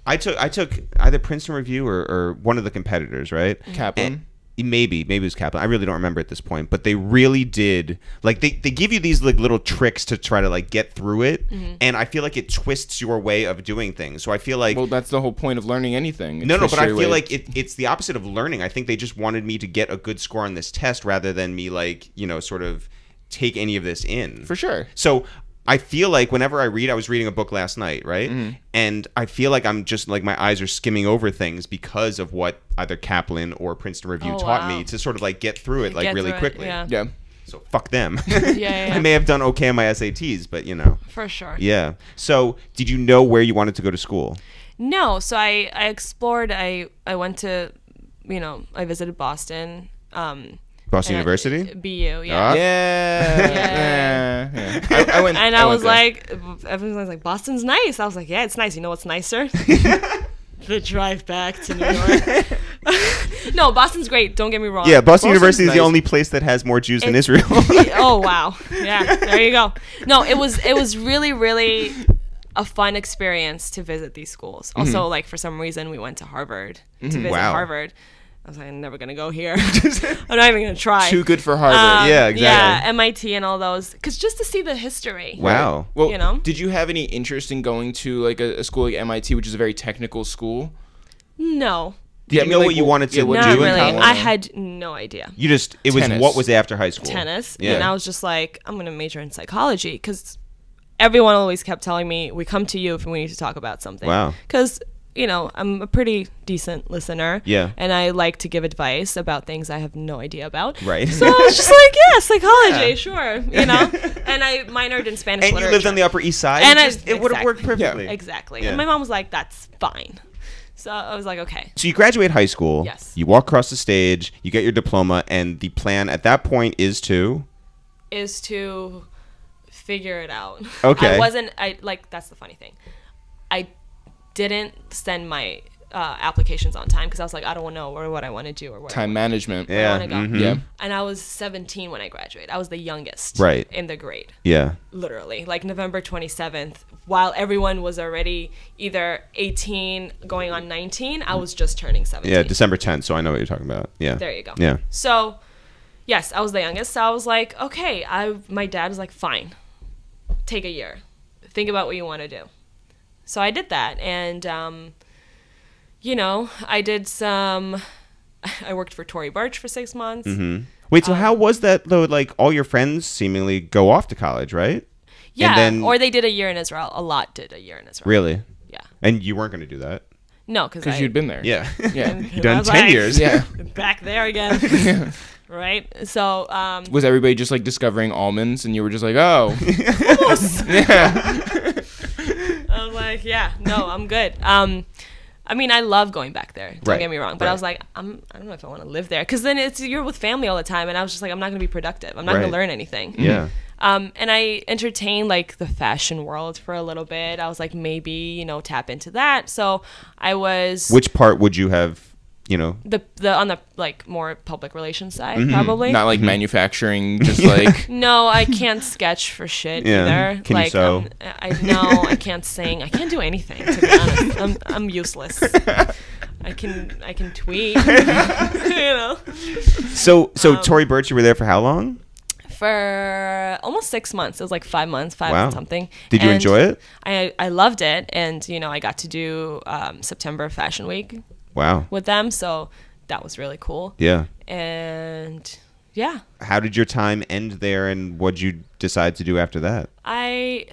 I took either Princeton Review or one of the competitors, right? Kaplan. And maybe it was Kaplan. I really don't remember at this point, but they really did like they give you these like little tricks to try to like get through it, and I feel like it twists your way of doing things. So I feel like Well, that's the whole point of learning anything. It no, twists but I your feel way. like it's the opposite of learning. I think they just wanted me to get a good score on this test rather than me like sort of take any of this in. For sure. So I feel like whenever I read, I was reading a book last night, right? And I feel like I'm just like my eyes are skimming over things because of what either Kaplan or Princeton Review taught me to sort of like get through it like get really through it, quickly. yeah. Yeah. So fuck them. Yeah. I may have done okay on my SATs, but For sure. Yeah. So did you know where you wanted to go to school? No, so I explored. I went to, I visited Boston. Boston And University? BU, yeah. Ah. Yeah. I went. And I was there. like, everyone was like, Boston's nice. I was like, yeah, it's nice. You know what's nicer? The drive back to New York. No, Boston's great. Don't get me wrong. Yeah, Boston Boston's University is the nice. only place that has more Jews than It's- Israel. Oh wow. Yeah, there you go. No, it was really, really a fun experience to visit these schools. Also, like for some reason we went to Harvard to visit Wow. Harvard. I was like, I'm never gonna go here. I'm not even gonna try. Too good for Harvard. Yeah, exactly. Yeah, MIT and all those, because just to see the history. Wow. Well, You know? did you have any interest in going to like a school like MIT, which is a very technical school? No, Did you know what you wanted to what not do in really. college? I had no idea. You just, it was, Tennis. what was after high school? Tennis, Yeah. and I was just like, I'm gonna major in psychology because everyone always kept telling me, we come to you if we need to talk about something. Wow. Because I'm a pretty decent listener. Yeah. And I like to give advice about things I have no idea about. Right. So I was just like, yeah, psychology, sure, And I minored in Spanish And you literature. lived on the Upper East Side? And it would have worked exactly. perfectly. Exactly. Yeah. And my mom was like, that's fine. So I was like, okay. So you graduate high school. Yes. You walk across the stage, you get your diploma, and the plan at that point is to? Is to figure it out. Okay. That's the funny thing. I didn't send my applications on time because I was like, I don't know what I want to do or what Time management. where I want to go. mhm. Yeah. And I was 17 when I graduated. I was the youngest Right. in the grade. Yeah. Literally, like November 27th, while everyone was already either 18 going on 19, I was just turning 17. Yeah, December 10th, so I know what you're talking about. Yeah. There you go. Yeah. So, yes, I was the youngest. So I was like, okay. My dad was like, fine, take a year, think about what you want to do. So I did that, and I did some. I worked for Tory Burch for 6 months. Mm-hmm. Wait, so how was that though? Like all your friends seemingly go off to college, right? Yeah, And then, or they did a year in Israel. A lot did a year in Israel. really? Yeah. And you weren't going to do that? No, because Because you'd been there. Yeah. Yeah. You've done I was 10 like- years. Yeah. back there again. Right. So Was everybody just like discovering almonds, and you were just like, oh, yeah, I was like, yeah, no, I'm good. I mean, I love going back there. Don't Right, get me wrong, but right. I was like, I don't know if I want to live there, because then you're with family all the time, and I was just like, I'm not going to be productive. I'm not going Right. to learn anything. Yeah. And I entertained like the fashion world for a little bit. I was like, maybe tap into that. So I was Which part would you have, the on the like more public relations side, probably. not like manufacturing, just like No, I can't sketch for shit Yeah. either. Can you like, sew? I can't sing. I can't do anything, to be honest. I'm useless. I can tweet. So Tory Burch, you were there for how long? For almost 6 months. It was like 5 months, five Wow. and something. Did you And enjoy it? I loved it, and I got to do September Fashion Week Wow. with them, so that was really cool. Yeah. And yeah. How did your time end there, and what'd you decide to do after that?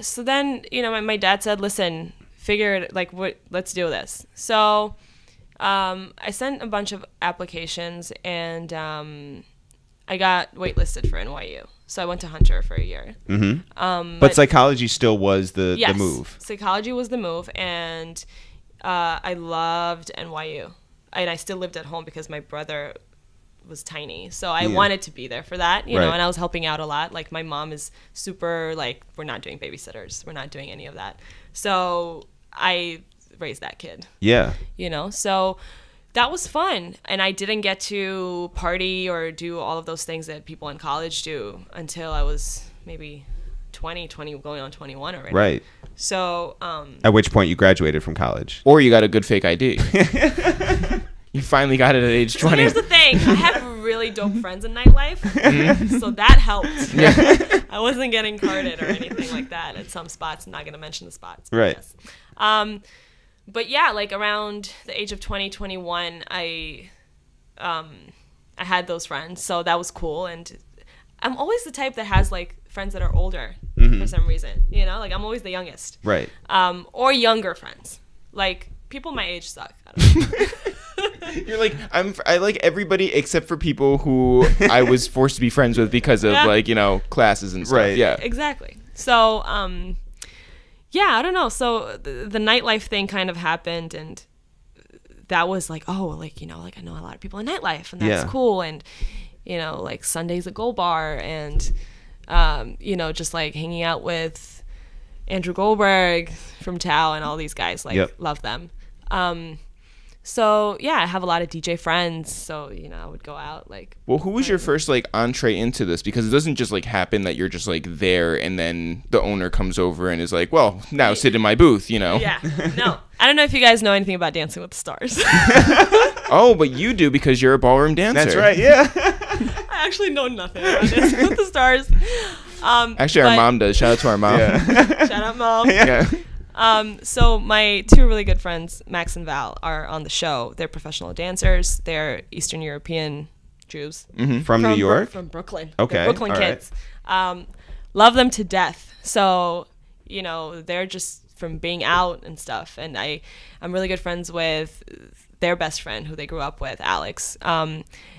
So then my dad said, listen, figure it, like, let's do this. So I sent a bunch of applications, and I got waitlisted for NYU, so I went to Hunter for a year. Mm-hmm. But psychology still was the Yes, move. psychology was the move, and I loved NYU, and I still lived at home because my brother was tiny, so I wanted to be there for that, Right. and I was helping out a lot. Like, my mom is super, like, we're not doing babysitters, we're not doing any of that, so I raised that kid, Yeah. so that was fun. And I didn't get to party or do all of those things that people in college do until I was maybe 20 going on 21 already. Right. So At which point you graduated from college. or you got a good fake ID. You finally got it at age So 20. here's the thing. I have really dope friends in nightlife, so that helped. I wasn't getting carded or anything like that at some spots. I'm not going to mention the spots. But Right. Yes. But yeah, like around the age of 21, I had those friends, so that was cool. And I'm always the type that has like friends that are older for some reason. Like, I'm always the youngest. Right. Or younger friends. Like, people my age suck. I don't know. You're like, I like everybody except for people who I was forced to be friends with because of Yeah. like, classes and stuff. Right. Yeah. Exactly. So, yeah, I don't know. So the nightlife thing kind of happened, and that was like, oh, like, like, I know a lot of people in nightlife, and that's Yeah. cool. And you know, like Sundays at Gold Bar, and you know, just like hanging out with Andrew Goldberg from Tao and all these guys. Like, love them. So yeah, I have a lot of DJ friends, so you know, I would go out like. Well, who was your first like entree into this? Because it doesn't just like happen that you're just like there and then the owner comes over and is like, well, now sit in my booth, you know? Yeah. No, I don't know if you guys know anything about Dancing with the Stars. Oh, but you do because you're a ballroom dancer. That's right. Yeah. I actually know nothing about Dancing with the Stars. Actually, our mom does. Shout out to our mom. Shout out, Mom. Yeah. So my two really good friends, Max and Val, are on the show. They're professional dancers. They're Eastern European Jews. From New York? From Brooklyn. Okay. They're Brooklyn all kids. Love them to death. So, you know, they're just from being out and stuff. And I'm really good friends with their best friend who they grew up with, Alex.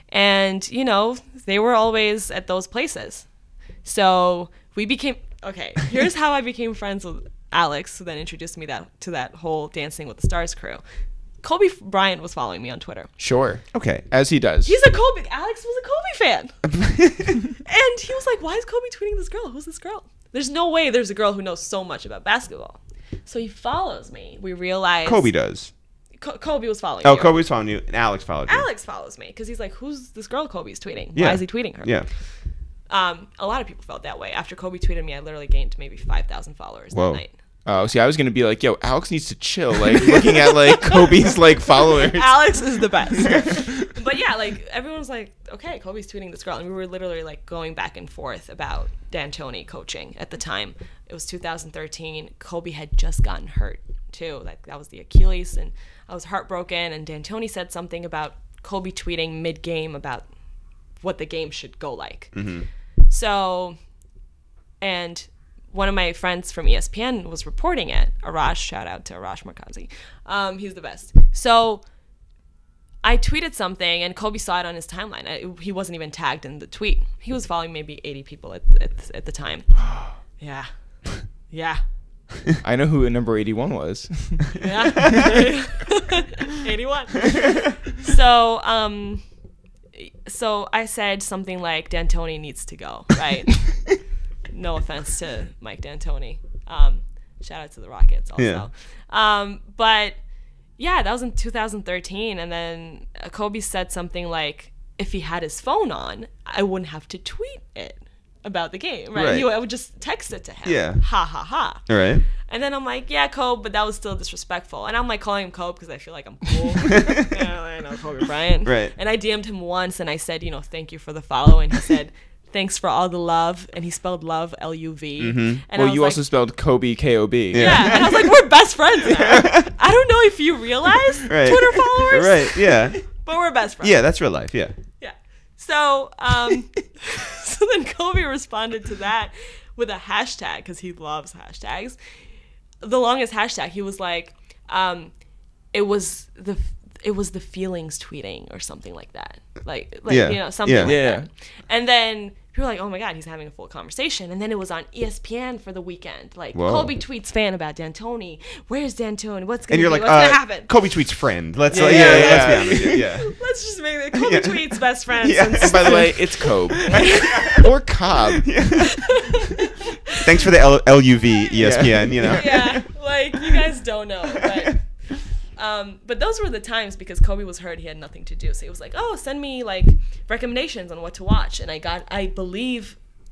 And, you know, they were always at those places. So we became, okay, here's how I became friends with Alex, who then introduced me to that whole Dancing with the Stars crew. Kobe Bryant was following me on Twitter. Sure. Okay. As he does. He's a Kobe. Alex was a Kobe fan. And he was like, why is Kobe tweeting this girl? Who's this girl? There's no way there's a girl who knows so much about basketball. So he follows me. We realize... Kobe does. Kobe was following Oh, you. Kobe's following you, and Alex followed you. Alex follows me because he's like, who's this girl Kobe's tweeting? Yeah. Why is he tweeting her? Yeah. A lot of people felt that way. After Kobe tweeted me, I literally gained maybe 5,000 followers that night. Oh, see, I was gonna be like, yo, Alex needs to chill. Like, looking at like Kobe's like followers. Alex is the best. But yeah, like everyone was like, okay, Kobe's tweeting this girl, and we were literally like going back and forth about D'Antoni coaching at the time. It was 2013. Kobe had just gotten hurt too. Like that was the Achilles, and I was heartbroken. And D'Antoni said something about Kobe tweeting mid-game about what the game should go like. So, and one of my friends from ESPN was reporting it. Arash, shout out to Arash Markazi. He's the best. So I tweeted something, and Kobe saw it on his timeline. He wasn't even tagged in the tweet. He was following maybe 80 people at the time. Yeah. Yeah. I know who number 81 was. Yeah. 81. So I said something like, D'Antoni needs to go, right? No offense to Mike D'Antoni. Shout out to the Rockets also. Yeah. But yeah, that was in 2013. And then Kobe said something like, if he had his phone on, I wouldn't have to tweet it about the game, right? I would just text it to him. Yeah. Ha ha ha. All right. And then I'm like, yeah, Kobe, but that was still disrespectful. And I'm like calling him Kobe because I feel like I'm cool. Yeah, I know Kobe Bryant. Right. And I DM'd him once and I said, you know, thank you for the follow. And he said, thanks for all the love. And he spelled love, L-U-V. And Well, you also spelled Kobe, K-O-B. Yeah. And I was like, we're best friends now. I don't know if you realize, Twitter followers. Right, yeah. But we're best friends. Yeah, that's real life, yeah. Yeah. So, so then Kobe responded to that with a hashtag because he loves hashtags. The longest hashtag, he was like, it was the feelings tweeting or something like that. Like yeah. You know, something like Yeah. that. And then people were like, oh my God, he's having a full conversation. And then it was on ESPN for the weekend. Like, Whoa. Kobe tweets fan about D'Antoni. Where's D'Antoni? What's And going you're to like, happen? Kobe tweets friend. Let's Yeah, let's yeah. be honest. Yeah. Let's just make it Kobe tweets best friends. Yeah. And And by the way, it's Kobe. Or Cobb. Thanks for the LUV, ESPN, you know. Yeah, like you guys don't know, but those were the times because Kobe was hurt, he had nothing to do, so he was like, oh, send me like recommendations on what to watch, and I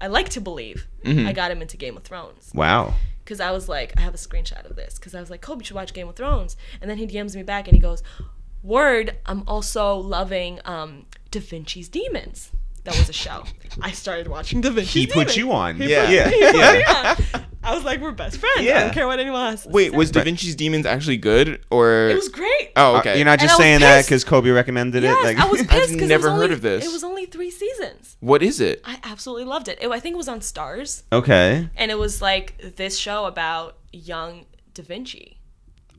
like to believe I got him into Game of Thrones. Wow. Because I was like, I have a screenshot of this, because I was like, Kobe should watch Game of Thrones, and then he DMs me back and he goes, word, I'm also loving Da Vinci's Demons. That was a show. I started watching Da Vinci's Demons. He put you on. He Yeah. put me on. I was like, we're best friends. Yeah. I don't care what anyone else says. Wait, was Da Vinci's Demons actually good? Or It was great. Oh, okay. You're not And just I was saying that pissed. because Kobe recommended Yes, it? Like, I was pissed because never heard of this. It was only 3 seasons. What is it? I absolutely loved it. I think it was on Stars, okay. and it was like this show about young Da Vinci.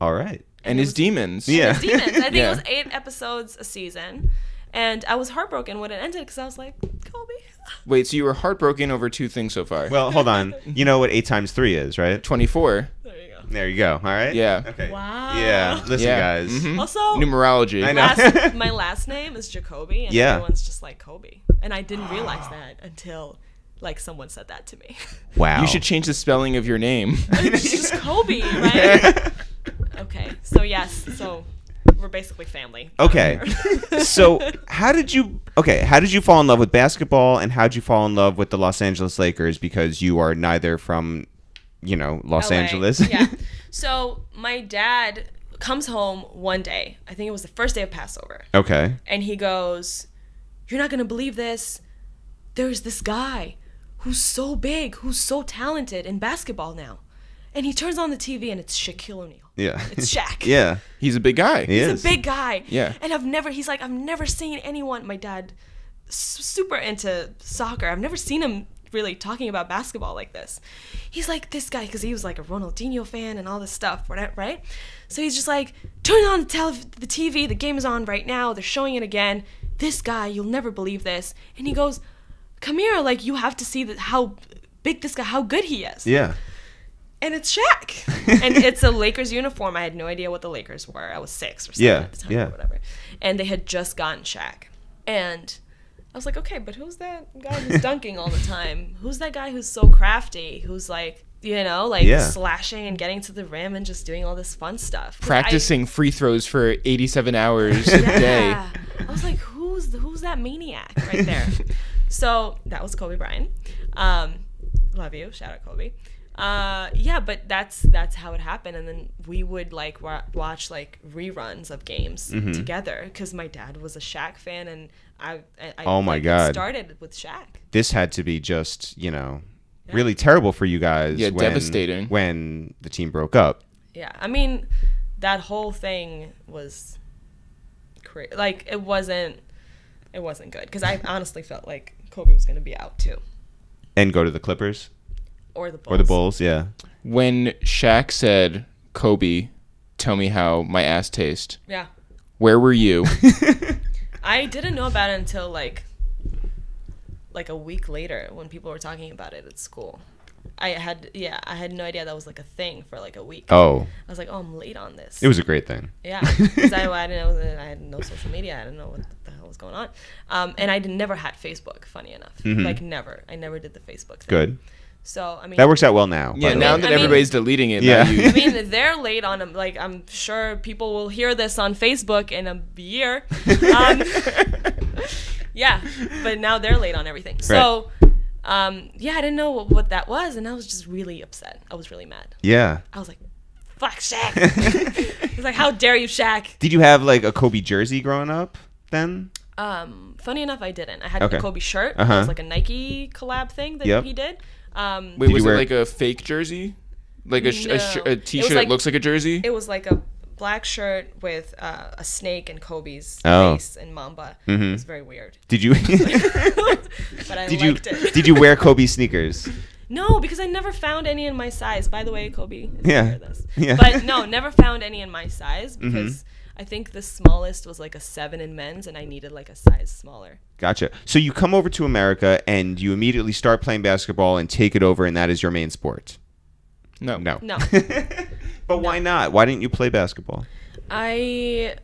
All right. And his demons. Yeah. His demons. I think Yeah. it was 8 episodes a season, and I was heartbroken when it ended because I was like, Kobe. Wait, so you were heartbroken over 2 things so far? Well, hold on. You know what 8 times 3 is, right? 24. There you go. There you go. All right. Yeah. Okay. Wow. Yeah. Listen, Yeah. guys. Mhm. Also, Numerology. I know. my last name is Jacobi, and Yeah. everyone's just like Kobe. And I didn't realize that until like someone said that to me. Wow. You should change the spelling of your name. It's just Kobe, right? Okay. So yes. So we're basically family. Okay. So how did you fall in love with basketball, and how did you fall in love with the Los Angeles Lakers? Because you are neither from, Los LA. Angeles. Yeah. So my dad comes home one day. I think it was the first day of Passover. Okay. And he goes, "You're not going to believe this. There's this guy who's so big, who's so talented in basketball now." And he turns on the TV and it's Shaquille O'Neal. Yeah. It's Shaq. Yeah. He's a big guy. He He's is. a big guy. Yeah. And I've never seen anyone, my dad, super into soccer. I've never seen him really talking about basketball like this. He's like, this guy, because he was like a Ronaldinho fan and all this stuff, right? So he's just like, turn on the TV, the game is on right now, they're showing it again. This guy, you'll never believe this. And he goes, come here, like, you have to see how big this guy, how good he is. Yeah. And it's Shaq. And it's a Lakers uniform. I had no idea what the Lakers were. I was 6 or 7 at the time or whatever. And they had just gotten Shaq. And I was like, okay, but who's that guy who's dunking all the time? Who's that guy who's so crafty? Who's like, slashing and getting to the rim and just doing all this fun stuff? Practicing free throws for 87 hours a day. I was like, who's that maniac right there? So that was Kobe Bryant. Love you. Shout out Kobe. But that's how it happened. And then we would like watch like reruns of games together, because my dad was a Shaq fan, and I Oh my God. started with Shaq. This had to be just, really terrible for you guys. Yeah, devastating. When the team broke up. Yeah, I mean, that whole thing was crazy. Like, it wasn't good, because I honestly felt like Kobe was going to be out too. And go to the Clippers? Or the Bulls. Or the Bulls, yeah. When Shaq said, Kobe, tell me how my ass tastes. Yeah. Where were you? I didn't know about it until like a week later, when people were talking about it at school. I had no idea that was like a thing for like a week. Oh. I was like, oh, I'm late on this. It was a great thing. Yeah, because I didn't know that I had no social media. I didn't know what the hell was going on. And I never had Facebook, funny enough. Like, never. I never did the Facebook thing. Good. So, I mean... That works out well now. Yeah, by the now way. that everybody's deleting it. Yeah. Now you, I mean, they're late on them. Like, I'm sure people will hear this on Facebook in a year. Yeah, but now they're late on everything. So, I didn't know what that was, and I was just really upset. I was really mad. Yeah. I was like, fuck Shaq. I was like, how dare you, Shaq? Did you have like a Kobe jersey growing up then? Funny enough, I didn't. I had the Kobe shirt. It was like a Nike collab thing that he did. wait, was it like a fake jersey? Like a No. t-shirt like- that looks like a jersey? It was like a black shirt with a snake and Kobe's Oh. face and Mamba. It was very weird. Did you But I liked it. Did you wear Kobe sneakers? No, because I never found any in my size. By the way, Kobe, if Yeah. you hear this. Yeah. But no, never found any in my size, because I think the smallest was like a 7 in men's, and I needed like a size smaller. Gotcha. So you come over to America and you immediately start playing basketball and take it over, and that is your main sport. No. No. But why not? Why didn't you play basketball? My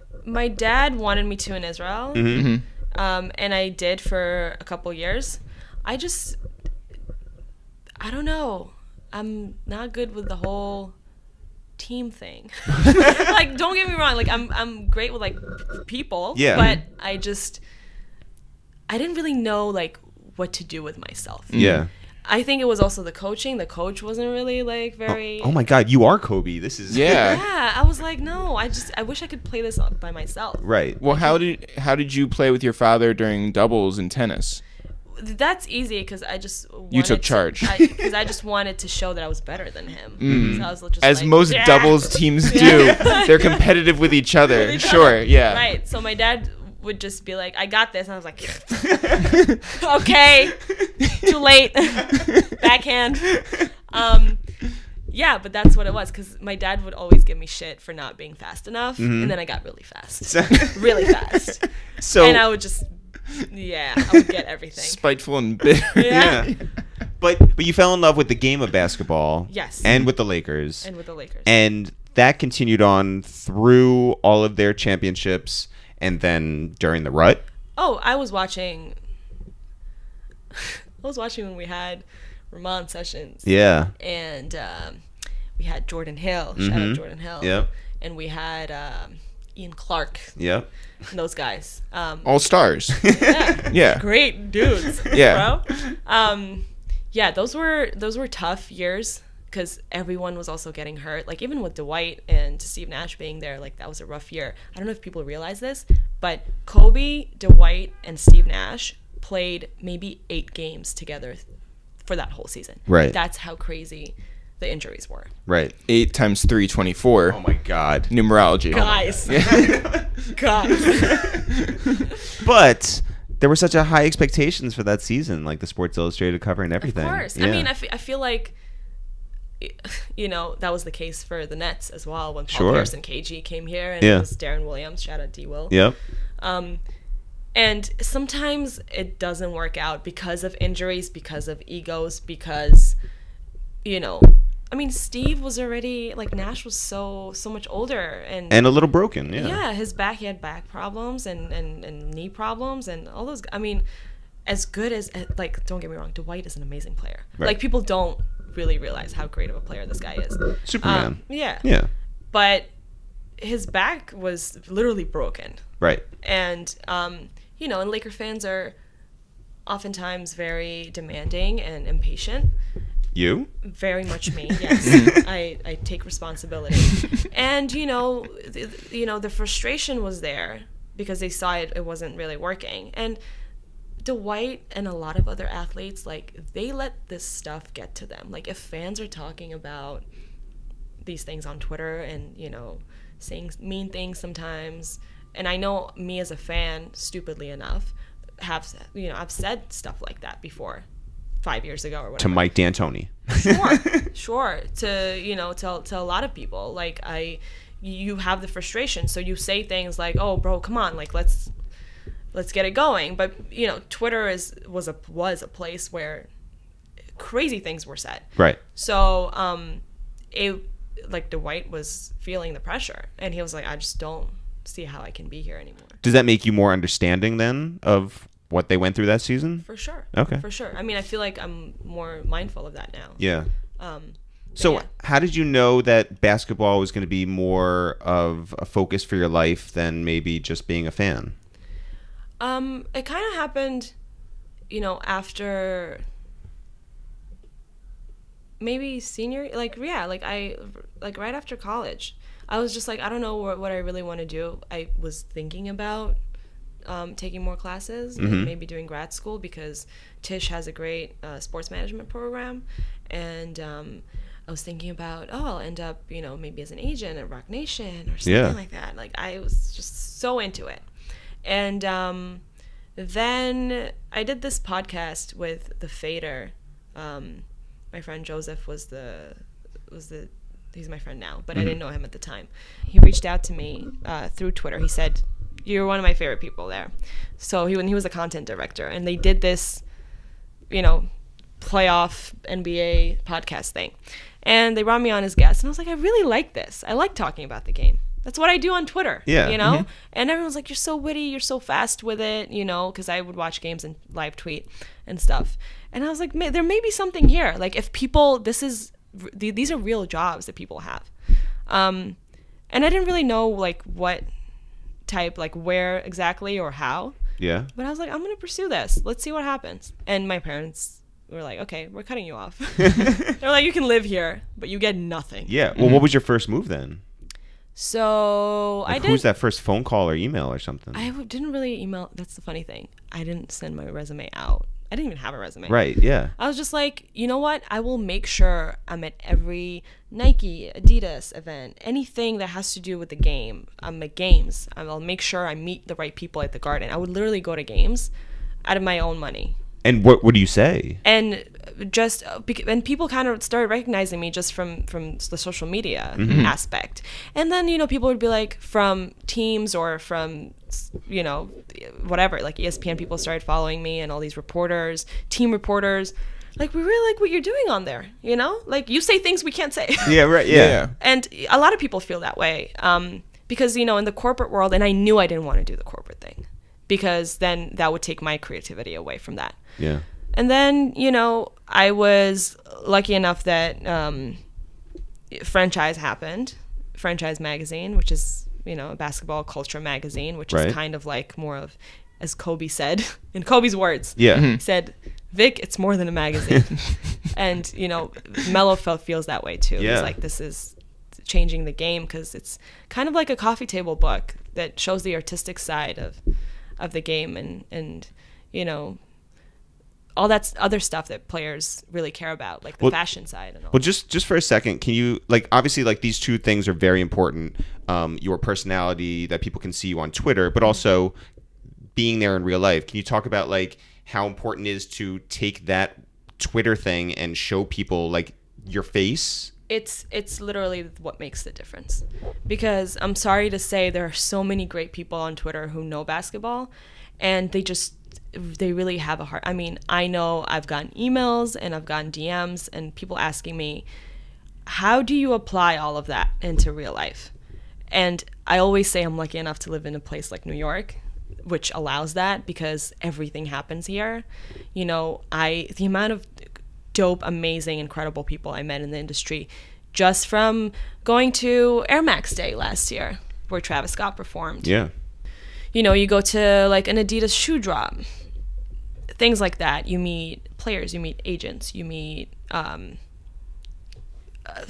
dad wanted me to in Israel, and I did for a couple years. I don't know. I'm not good with the whole team thing. Like, don't get me wrong. Like, I'm great with like people. Yeah. But I didn't really know like what to do with myself. Yeah. I think it was also the coaching. The coach wasn't really like very. Oh my God, you are Kobe. This is Yeah. Yeah, I was like, no. I wish I could play this by myself. Right. Well, how did you play with your father during doubles in tennis? That's easy, because I just You took charge. Because I just wanted to show that I was better than him. So I was just As like, most yeah. doubles teams do. They're competitive with each other. With each Sure, other. yeah. Right. So my dad would just be like, I got this. And I was like, okay, too late. Backhand. Yeah, but that's what it was, because my dad would always give me shit for not being fast enough. And then I got really fast. Really fast. So And I would just, I would get everything. Spiteful and bitter. Yeah. But you fell in love with the game of basketball. Yes. And with the Lakers. And with the Lakers. And that continued on through all of their championships and then during the rut. Oh, I was watching when we had Ramon Sessions. Yeah. And we had Jordan Hill. Shout out Jordan Hill. Yep. And we had Ian Clark. Yep. And those guys. All stars. Yeah. Yeah. Great dudes. Yeah. Bro. Yeah, those were tough years because everyone was also getting hurt. Like even with Dwight and Steve Nash being there, like that was a rough year. I don't know if people realize this, but Kobe, Dwight, and Steve Nash played maybe 8 games together for that whole season. Right. That's how crazy the injuries were. Right. 8 times 3, 24. Oh my God. Numerology. Guys. Guys. But there were such a high expectations for that season, like the Sports Illustrated cover and everything. Of course. Yeah. I mean, I feel like, you know, that was the case for the Nets as well when Paul Sure. Pierce and KG came here, and Yeah. it was Darren Williams. Shout out D-Will. Yep. And sometimes it doesn't work out because of injuries, because of egos, because, you know, I mean, Steve was already, like, Nash was so much older. And a little broken, yeah. Yeah, he had back problems and knee problems and all those. I mean, as good as, like, don't get me wrong, Dwight is an amazing player. Right. Like, people don't really realize how great of a player this guy is. Superman. Yeah. Yeah. But his back was literally broken. Right. And, you know, and Laker fans are oftentimes very demanding and impatient. You? Very much me, yes. I take responsibility. And, you know, the frustration was there because they saw it wasn't really working. And Dwight and a lot of other athletes, like, they let this stuff get to them. Like, if fans are talking about these things on Twitter and, you know, saying mean things sometimes, and I know me as a fan, stupidly enough, I've said stuff like that before, 5 years ago or whatever. To Mike D'Antoni. Sure. To, you know, to a lot of people, like, you have the frustration, so you say things like, "Oh, bro, come on, like, let's get it going." But, you know, Twitter was a place where crazy things were said. Right. So, like, Dwight was feeling the pressure, and he was like, "I just don't see how I can be here anymore." Does that make you more understanding then of what they went through that season? For sure. Okay. For sure. I mean, I feel like I'm more mindful of that now. Yeah. So So how did you know that basketball was going to be more of a focus for your life than maybe just being a fan? It kind of happened, you know, after maybe senior, like, yeah, like right after college. I was just like, I don't know what I really want to do. I was thinking about taking more classes and maybe doing grad school because Tisch has a great sports management program. And I was thinking about, I'll end up, you know, maybe as an agent at Rock Nation or something like that. Like, I was just so into it. And then I did this podcast with the Fader. My friend Joseph he's my friend now, but I didn't know him at the time. He reached out to me through Twitter. He said, "You're one of my favorite people there." So when he was a content director, and they did this, you know, playoff NBA podcast thing, and they brought me on as guest, and I was like, I really like this. I like talking about the game. That's what I do on Twitter. Yeah. You know? And everyone's like, "You're so witty, you're so fast with it," you know, because I would watch games and live tweet and stuff. And I was like, there may be something here. Like, if people, these are real jobs that people have. And I didn't really know, like, what type, like, where exactly or how. Yeah. But I was like, I'm going to pursue this. Let's see what happens. And my parents were like, "Okay, we're cutting you off." They're like, "You can live here, but you get nothing." Yeah. Well, what was your first move then? So Like, I did. who's that first phone call or email or something? Didn't really email. That's the funny thing. I didn't send my resume out. I didn't even have a resume. Right. Yeah. I was just like, you know what? I will make sure I'm at every Nike, Adidas event, anything that has to do with the game. I'm at games. I'll make sure I meet the right people at the Garden. I would literally go to games out of my own money. And what do you say? And people kind of started recognizing me just from the social media aspect. And then, you know, people would be like, from teams or from, you know, whatever, like ESPN people started following me, and all these reporters, team reporters. like, we really like what you're doing on there, you know? Like, you say things we can't say. Yeah, right. Yeah. And a lot of people feel that way because, you know, in the corporate world, and I knew I didn't want to do the corporate thing because then that would take my creativity away from that. Yeah. And then, you know, I was lucky enough that Franchise happened, Franchise Magazine, which is, you know, a basketball culture magazine, which is kind of like more of, as Kobe said, in Kobe's words, he said, Vic, it's more than a magazine. And, you know, Melo feels that way too. Yeah. He's like, this is changing the game because it's kind of like a coffee table book that shows the artistic side of the game and you know, all that other stuff that players really care about, like the fashion side and all. Well, just for a second, can you, like, obviously, like, these two things are very important. Your personality, that people can see you on Twitter, but also being there in real life. Can you talk about, like, how important it is to take that Twitter thing and show people, like, your face? It's literally what makes the difference. Because I'm sorry to say there are so many great people on Twitter who know basketball, and they really have a heart. I mean, I know I've gotten emails and I've gotten DMs and people asking me, how do you apply all of that into real life? And I always say I'm lucky enough to live in a place like New York, which allows that because everything happens here. You know, the amount of dope, amazing, incredible people I met in the industry just from going to Air Max Day last year where Travis Scott performed. Yeah. You know, you go to like an Adidas shoe drop, things like that. You meet players, you meet agents, you meet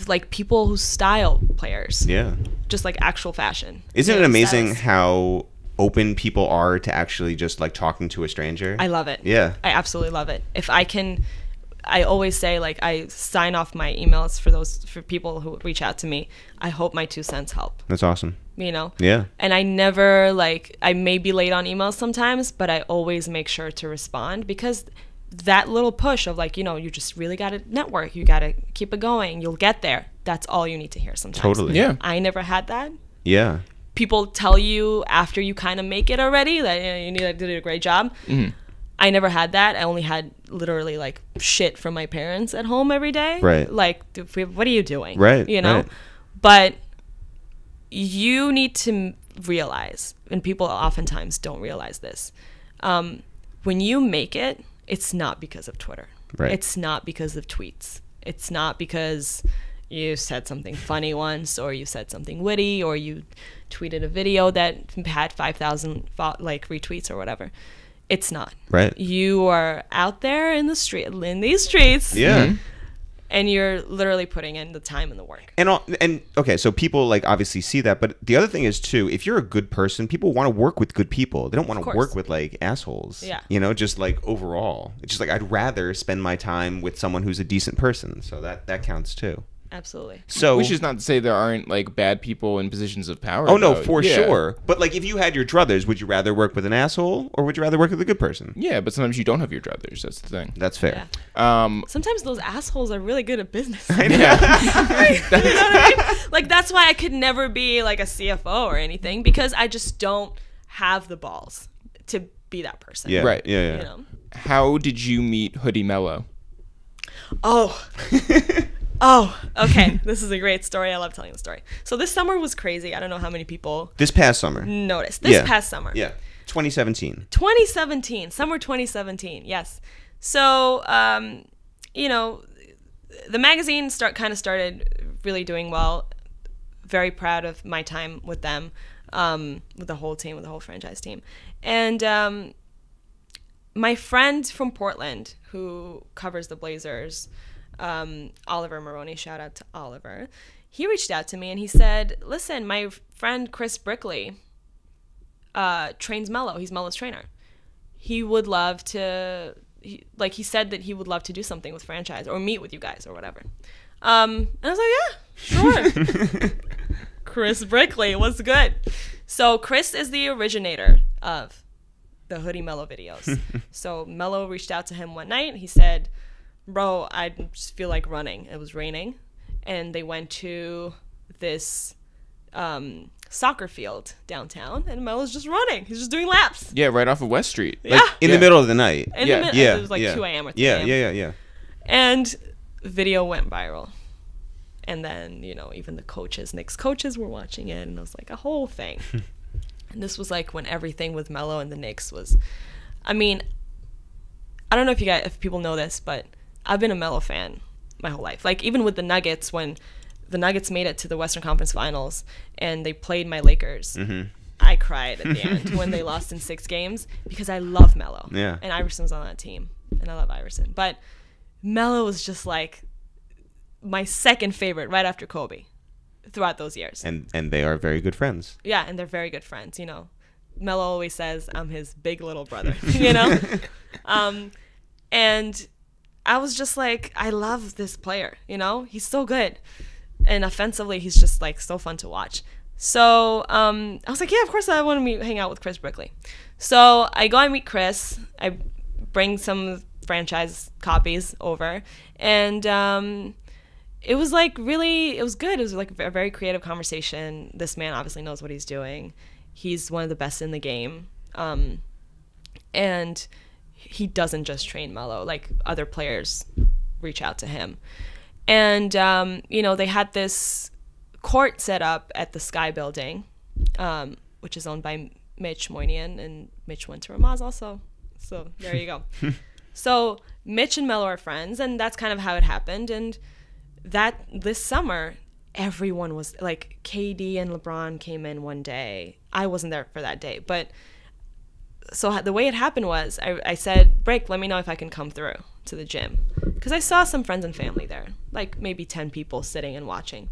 like people who style players. Yeah. Just like actual fashion. Isn't it amazing how open people are to actually just like talking to a stranger? I love it. Yeah. I absolutely love it. If I can, I always say, like, I sign off my emails for people who reach out to me. I hope my 2 cents help. That's awesome. You know? Yeah. And I never, like, I may be late on emails sometimes, but I always make sure to respond because that little push of, like, you know, you just really got to network. You got to keep it going. You'll get there. That's all you need to hear sometimes. Totally. Yeah. I never had that. Yeah. People tell you after you kind of make it already that, you know, you did a great job. Mm-hmm. I never had that. I only had literally like shit from my parents at home every day. Right. Like, what are you doing? Right. You know? Right. But you need to realize, and people oftentimes don't realize this, when you make it, it's not because of Twitter. Right. It's not because of tweets. It's not because you said something funny once or you said something witty or you tweeted a video that had 5,000 like retweets or whatever. It's not. Right. You are out there in these streets. Yeah. Mm-hmm. And you're literally putting in the time and the work. And okay, so people like obviously see that, but the other thing is too, if you're a good person, people want to work with good people. They don't want to work with like assholes. Yeah. You know, just like overall. It's just like I'd rather spend my time with someone who's a decent person. So that counts too. Absolutely. So which is not to say there aren't like bad people in positions of power. Oh no, though. for Yeah. sure. But like if you had your druthers, would you rather work with an asshole or would you rather work with a good person? Yeah, but sometimes you don't have your druthers. That's the thing. That's fair. Yeah. Sometimes those assholes are really good at business. Yeah. You know what I mean? Like, that's why I could never be like a CFO or anything because I just don't have the balls to be that person. Yeah. Right. Yeah. You know? How did you meet Hoodie Mello? Oh, okay. This is a great story. I love telling the story. So this summer was crazy. I don't know how many people This past summer. noticed. This past summer. Yeah. 2017. 2017. Summer 2017. Yes. So, you know, the magazine started really doing well. Very proud of my time with them, with the whole team, with the whole franchise team. And my friend from Portland who covers the Blazers, Oliver Maroney, shout out to Oliver. He reached out to me and he said, listen, my friend Chris Brickley trains Melo. He's Melo's trainer. He would love to, he said that he would love to do something with franchise or meet with you guys or whatever. And I was like, yeah, sure. Chris Brickley, what's good? So Chris is the originator of the Hoodie Melo videos. So Melo reached out to him one night. He said, bro, I just feel like running. It was raining. And they went to this soccer field downtown. And Melo's just running. He's just doing laps. Yeah, right off of West Street. Yeah. In the middle of the night. In Yeah. the middle. Yeah. It was like 2 a.m. or 3 Yeah. a.m. Yeah. And video went viral. And then, you know, even the coaches, Knicks coaches were watching it, and it was like a whole thing. And this was like when everything with Melo and the Knicks was, I mean, I don't know if people know this, but I've been a Melo fan my whole life. Like even with the Nuggets, when the Nuggets made it to the Western Conference Finals and they played my Lakers, I cried at the end when they lost in 6 games because I love Melo. Yeah. And Iverson was on that team, and I love Iverson. But Melo was just like my second favorite right after Kobe throughout those years. And they are very good friends. Yeah, and they're very good friends, you know. Melo always says I'm his big little brother, you know? And I was just like, I love this player, you know? He's so good. And offensively, he's just like so fun to watch. So I was like, yeah, of course I want to hang out with Chris Brickley. So I go and meet Chris. I bring some franchise copies over. And it was like really, it was good. It was like a very creative conversation. This man obviously knows what he's doing. He's one of the best in the game. And he doesn't just train Melo. Like other players reach out to him. And, you know, they had this court set up at the Sky Building, which is owned by Mitch Moynihan, and Mitch went to Ramaz also. So there you go. So Mitch and Melo are friends, and that's kind of how it happened. And that this summer, everyone was like, KD and LeBron came in one day. I wasn't there for that day, but so the way it happened was I said, Break, let me know if I can come through to the gym, because I saw some friends and family there, like maybe 10 people sitting and watching.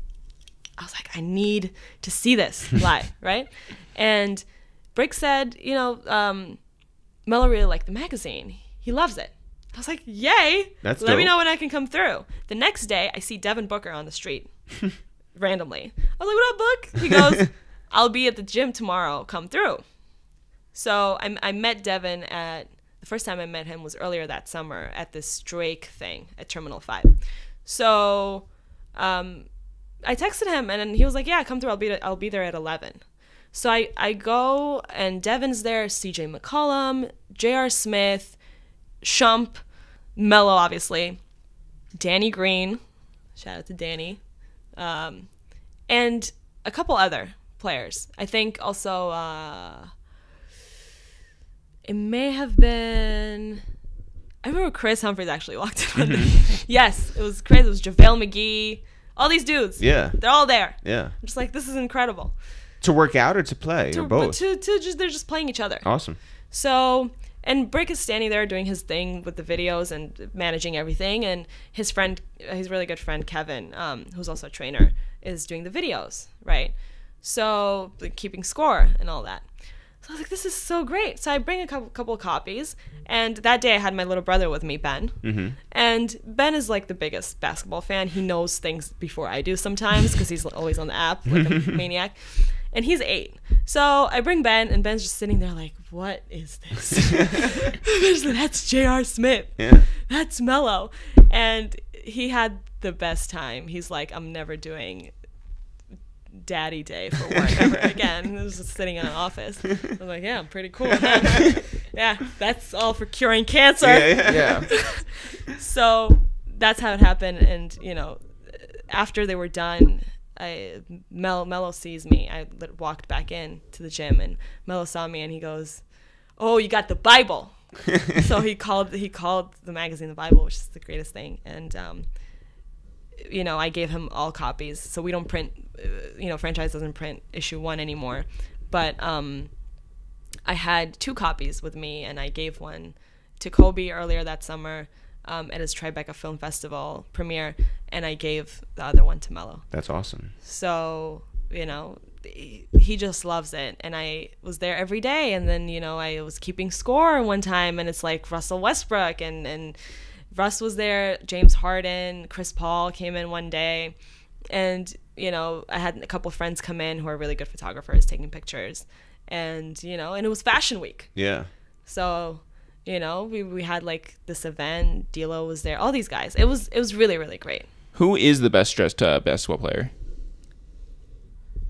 I was like, I need to see this live, right? And Brick said, you know, Melo really liked the magazine. He loves it. I was like, yay! That's Let me dope. know when I can come through. The next day, I see Devin Booker on the street, randomly. I was like, what up, Book? He goes, I'll be at the gym tomorrow. Come through. So I met Devin the first time I met him was earlier that summer at this Drake thing at Terminal 5. So I texted him, and then he was like, yeah, come through. I'll be there at 11. So I go, and Devin's there, CJ McCollum, J.R. Smith, Shump, Melo, obviously, Danny Green, shout out to Danny, and a couple other players. I think also it may have been, I remember Chris Humphries actually walked in on me. Yes, it was crazy. It was JaVale McGee, all these dudes. Yeah. They're all there. Yeah. I'm just like, this is incredible. To work out or to play or both? They're just playing each other. Awesome. So, and Brick is standing there doing his thing with the videos and managing everything, and his friend, his really good friend Kevin, who's also a trainer, is doing the videos, right? So, like, keeping score and all that. So I was like, this is so great. So I bring a couple of copies, and that day I had my little brother with me, Ben. Mm-hmm. And Ben is like the biggest basketball fan. He knows things before I do sometimes because he's always on the app like a maniac. And he's 8. So I bring Ben, and Ben's just sitting there like, what is this? That's J.R. Smith. Yeah. That's Melo. And he had the best time. He's like, I'm never doing daddy day for work ever again. He was just sitting in an office. I'm like, yeah, I'm pretty cool. Yeah, that's all for curing cancer. Yeah. So that's how it happened. And, you know, after they were done, Melo sees me. I walked back in to the gym, and Melo saw me, and he goes, oh, you got the Bible. So he called the magazine the Bible, which is the greatest thing. And you know, I gave him all copies. So we don't print, you know, franchise doesn't print issue 1 anymore. But I had 2 copies with me, and I gave one to Kobe earlier that summer at his Tribeca Film Festival premiere, and I gave the other one to Melo. That's awesome. So, you know, he just loves it. And I was there every day. And then, you know, I was keeping score one time, and it's like Russell Westbrook and Russ was there, James Harden, Chris Paul came in one day. And, you know, I had a couple friends come in who are really good photographers taking pictures. And, you know, and it was Fashion Week. Yeah. So, you know, we had like this event, D'Lo was there, all these guys. It was really, really great. Who is the best dressed basketball player?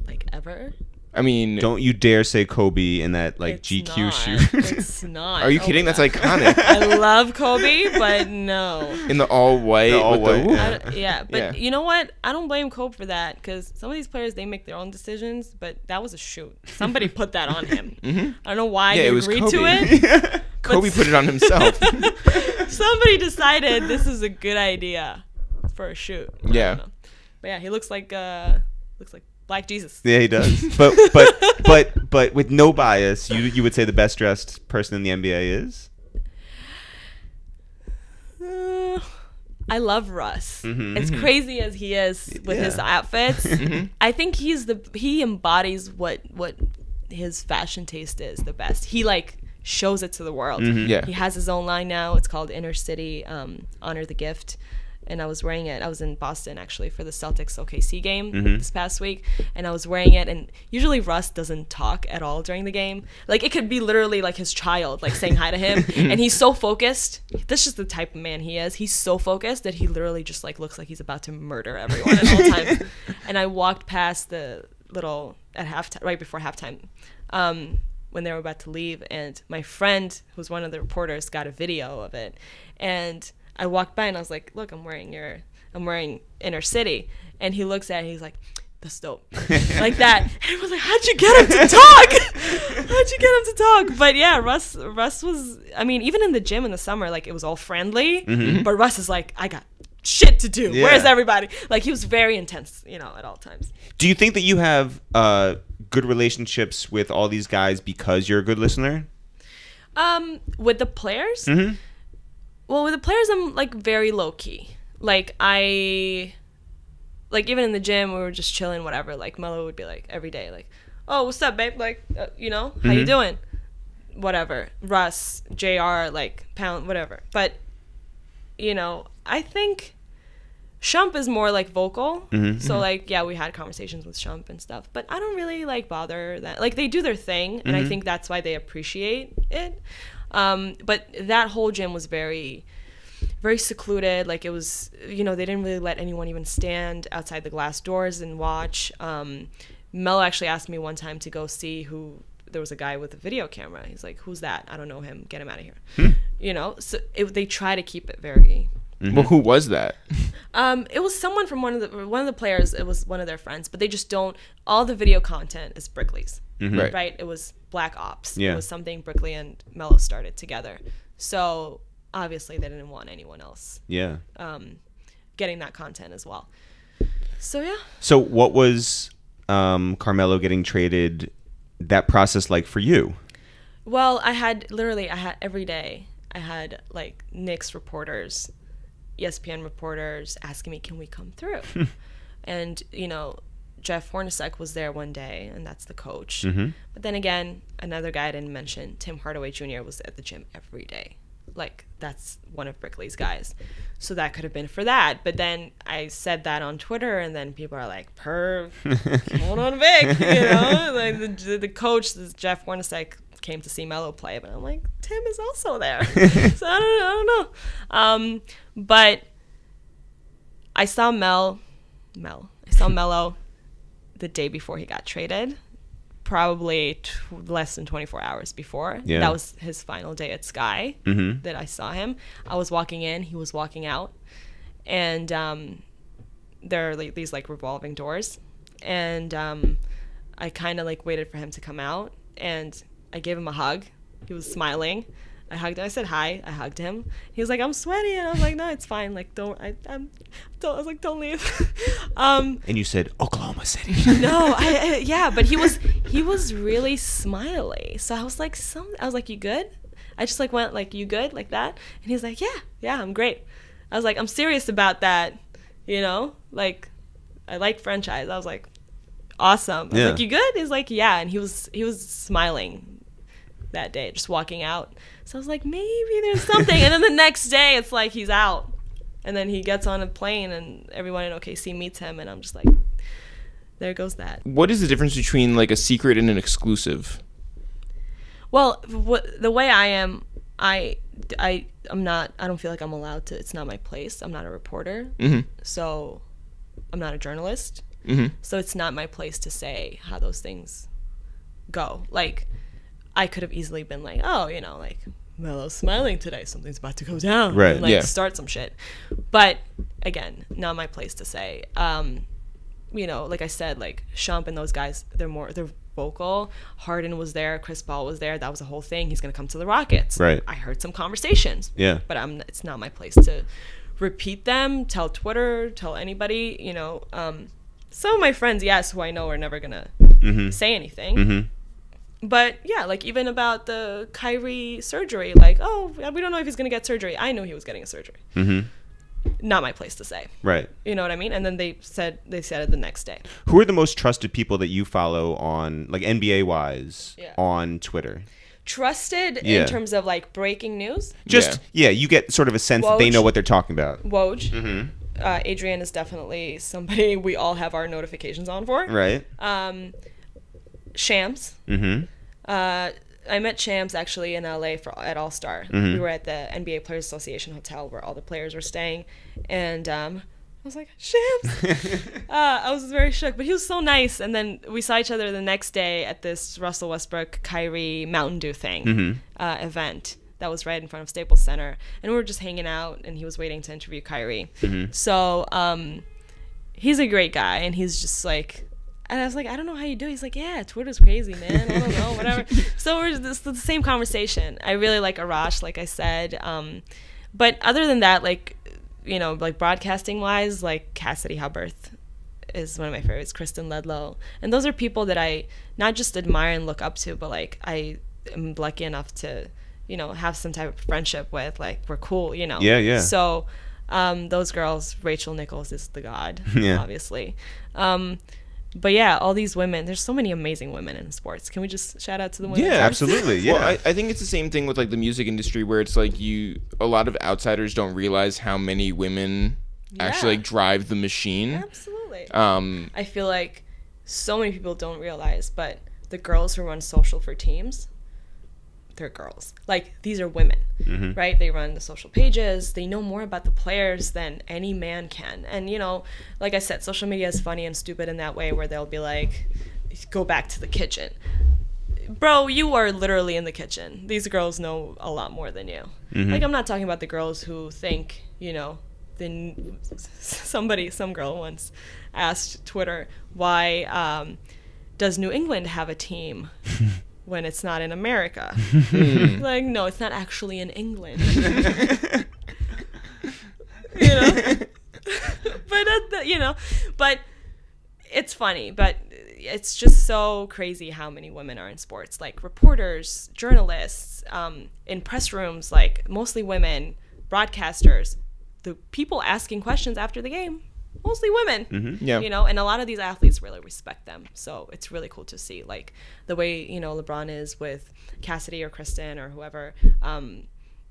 Like ever? I mean, Don't you dare say Kobe in that like It's GQ not. shoot. It's not. are you Oh kidding? my That's God. iconic. I love Kobe, but no. In the all white. The all with white, the, yeah. Yeah, but Yeah. you know what? I don't blame Kobe for that because some of these players they make their own decisions, but that was a shoot. Somebody put that on him. I don't know why Yeah, he it was agreed to Kobe. it. Kobe put it on himself. Somebody decided this is a good idea for a shoot. I Yeah. don't know. But yeah, he looks like Black Jesus. Yeah, he does. But with no bias, you would say the best dressed person in the NBA is? I love Russ. Mm-hmm. As crazy as he is with his outfits, I think he embodies what his fashion taste is the best. He like shows it to the world. Yeah. He has his own line now. It's called Inner City Honor the Gift. And I was wearing it. I was in Boston actually for the Celtics OKC game this past week, and I was wearing it. And usually Russ doesn't talk at all during the game. Like it could be literally like his child like saying hi to him, and he's so focused. That's just the type of man he is. He's so focused that he literally just like looks like he's about to murder everyone at all times. And I walked past the little at halftime, right before halftime, when they were about to leave, and my friend, who's one of the reporters, got a video of it, and I walked by and I was like, look, I'm wearing Inner City. And he looks at it and he's like, that's dope. Like that. And I was like, how'd you get him to talk? How'd you get him to talk? But yeah, Russ was, I mean, even in the gym in the summer, like it was all friendly. But Russ is like, I got shit to do. Yeah. Where's everybody? Like he was very intense, at all times. Do you think that you have good relationships with all these guys because you're a good listener? With the players? Well, with the players, I'm like very low key. Like even in the gym, we were just chilling, whatever. Like Melo would be like every day, like, "Oh, what's up, babe? Like, how you doing? Whatever." Russ, JR, like Pound, whatever. But I think Shump is more like vocal. So like, yeah, we had conversations with Shump and stuff. But I don't really like bother that. Like they do their thing, and I think that's why they appreciate it. But that whole gym was very, very secluded. Like it was, they didn't really let anyone even stand outside the glass doors and watch. Melo actually asked me one time to go see there was a guy with a video camera. He's like, who's that? I don't know him. Get him out of here. So they try to keep it very. Well, who was that? It was someone from one of the players. It was one of their friends, but they just don't. All the video content is Brickley's. Right. It was Black Ops. Yeah. It was something Brickley and Melo started together. So obviously they didn't want anyone else Yeah. getting that content as well. So yeah. So what was Carmelo getting traded, that process like for you? Well, I had every day I had like Knicks reporters, ESPN reporters asking me, can we come through? And Jeff Hornacek was there one day, and that's the coach. But then again, another guy I didn't mention, Tim Hardaway Jr. was at the gym every day. Like, that's one of Brickley's guys. So that could have been for that. But then I said that on Twitter, and then people are like, CountOnVic, like the coach, this Jeff Hornacek, came to see Melo play, but I'm like, Tim is also there. So I don't know. But I saw Melo the day before he got traded, probably less than 24 hours before. Yeah. That was his final day at Sky that I saw him. I was walking in, he was walking out, and there are like these like revolving doors, and I kind of like waited for him to come out, and I gave him a hug. He was smiling. I hugged him. I said hi. I hugged him. He was like, I'm sweaty. And I was like, no, it's fine. Like, don't leave. And you said Oklahoma City. No, yeah, but he was really smiley. So I was like, you good? I just like went like, you good? Like that? And he's like, yeah, I'm great. I was like, I'm serious about that. Like, I like franchise. I was like, awesome. I was like, you good? He's like, yeah. And he was smiling that day, just walking out. So I was like, maybe there's something. And then the next day, it's like he's out. And then he gets on a plane, and everyone in OKC meets him. And I'm just like, there goes that. What is the difference between like a secret and an exclusive? Well, the way I am, I'm not. I don't feel like I'm allowed to. It's not my place. I'm not a reporter. So I'm not a journalist. So it's not my place to say how those things go. Like, I could have easily been like, oh, you know, like, Melo's smiling today, something's about to go down, right? And, like, yeah. start some shit. But again, not my place to say. You know, like I said, like Shump and those guys, they're vocal. Harden was there, Chris Paul was there. That was a whole thing. He's gonna come to the Rockets. Right. I heard some conversations. Yeah. But it's not my place to repeat them, tell Twitter, tell anybody, you know. Some of my friends, yes, who I know are never gonna say anything. But yeah, like even about the Kyrie surgery, like, oh, we don't know if he's gonna get surgery. I knew he was getting a surgery. Not my place to say. Right. You know what I mean? And then they said it the next day. Who are the most trusted people that you follow on, like, NBA wise, on Twitter? Trusted Yeah. in terms of like breaking news? Just you get sort of a sense that they Woj. know what they're talking about. Woj. Adrian is definitely somebody we all have our notifications on for. Right. Shams. I met Shams actually in LA at All Star. We were at the NBA Players Association hotel where all the players were staying, and I was like, Shams. I was very shook, but he was so nice. And then we saw each other the next day at this Russell Westbrook Kyrie Mountain Dew thing event that was right in front of Staples Center, and we were just hanging out, and he was waiting to interview Kyrie. So he's a great guy, and he's just like. And I was like, I don't know how you do it. He's like, yeah, Twitter's crazy, man. I don't know, whatever. So we're just the same conversation. I really like Arash, like I said. But other than that, like, you know, like broadcasting wise, like Cassidy Hubbarth is one of my favorites, Kristen Ledlow. And those are people that I not just admire and look up to, but like I am lucky enough to, you know, have some type of friendship with. Like, we're cool, you know. Yeah, yeah. So those girls, Rachel Nichols is the god, obviously. But yeah, all these women, there's so many amazing women in sports. Can we just shout out to the women? Yeah, absolutely. Yeah. Well, I think it's the same thing with like the music industry where it's like a lot of outsiders don't realize how many women actually like drive the machine. Absolutely. I feel like so many people don't realize, but the girls who run social for teams, they're girls. Like, these are women, right? They run the social pages. They know more about the players than any man can. And, you know, like I said, social media is funny and stupid in that way where they'll be like, go back to the kitchen. Bro, you are literally in the kitchen. These girls know a lot more than you. Like, I'm not talking about the girls who think, you know, some girl once asked Twitter, why does New England have a team when it's not in America? Like, no, it's not actually in England. You know? But it's funny, but it's just so crazy how many women are in sports. Like, reporters, journalists, in press rooms, like, mostly women, broadcasters, the people asking questions after the game, mostly women. Yeah. You know, and a lot of these athletes really respect them. So it's really cool to see, like, the way, you know, LeBron is with Cassidy or Kristen or whoever,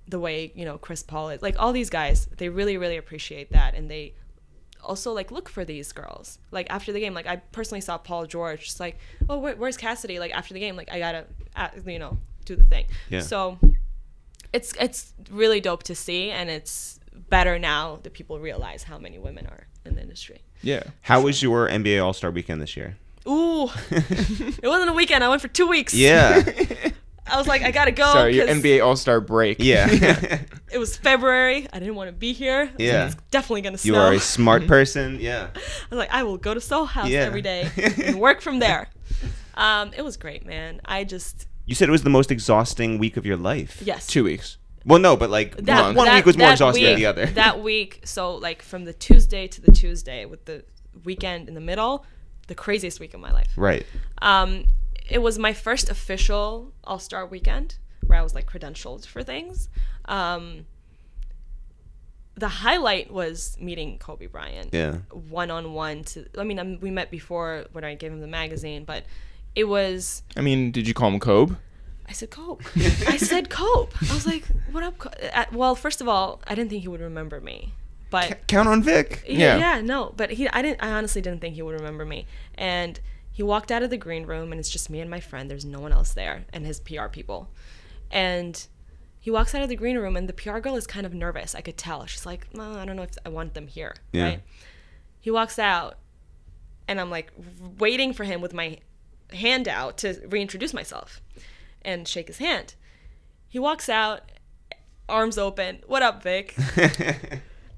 the way, you know, Chris Paul is. Like, all these guys, they really, really appreciate that. And they also, like, look for these girls. Like, after the game, like, I personally saw Paul George just like, oh, where's Cassidy? Like, after the game, like, I gotta, you know, do the thing. Yeah. So it's really dope to see, and it's better now that people realize how many women are in the industry. Yeah. How was your NBA All-Star weekend this year? Ooh, it wasn't a weekend. I went for 2 weeks. Yeah. I was like, I gotta go. Sorry, your NBA All-Star break. Yeah. It was February. I didn't want to be here. I was Yeah. like, it's definitely gonna snow. You are a smart person. Yeah. I was like, I will go to Soho House Yeah. every day and work from there. It was great, man. You said it was the most exhausting week of your life. Yes. 2 weeks. Well, no, but like one week was more exhausting than the other. That week, so like from the Tuesday to the Tuesday with the weekend in the middle, the craziest week of my life. Right. It was my first official All-Star weekend where I was like credentialed for things. The highlight was meeting Kobe Bryant. Yeah. One-on-one. We met before when I gave him the magazine, but it was... I mean, did you call him Kobe? I said Cope. I said Cope. I was like, what up? Well, first of all, I didn't think he would remember me. But Count on Vic. Yeah, no. But I honestly didn't think he would remember me. And he walked out of the green room, and it's just me and my friend. There's no one else there, and his PR people. And he walks out of the green room, and the PR girl is kind of nervous. I could tell. She's like, I don't know if I want them here. Yeah. Right? He walks out, and I'm like waiting for him with my hand out to reintroduce myself and shake his hand. He walks out, arms open. What up, Vic?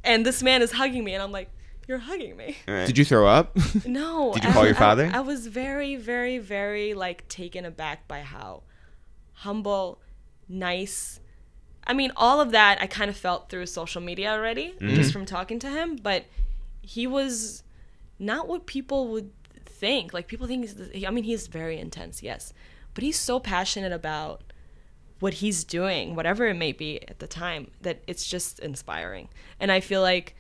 And this man is hugging me, and I'm like, you're hugging me. Right. Did you throw up? No. Did you call your father? I was very, very, very like taken aback by how humble, nice. I mean, all of that I kind of felt through social media already, just from talking to him. But he was not what people would think. Like, people think he's very intense, yes, but he's so passionate about what he's doing, whatever it may be at the time, that it's just inspiring. And I feel like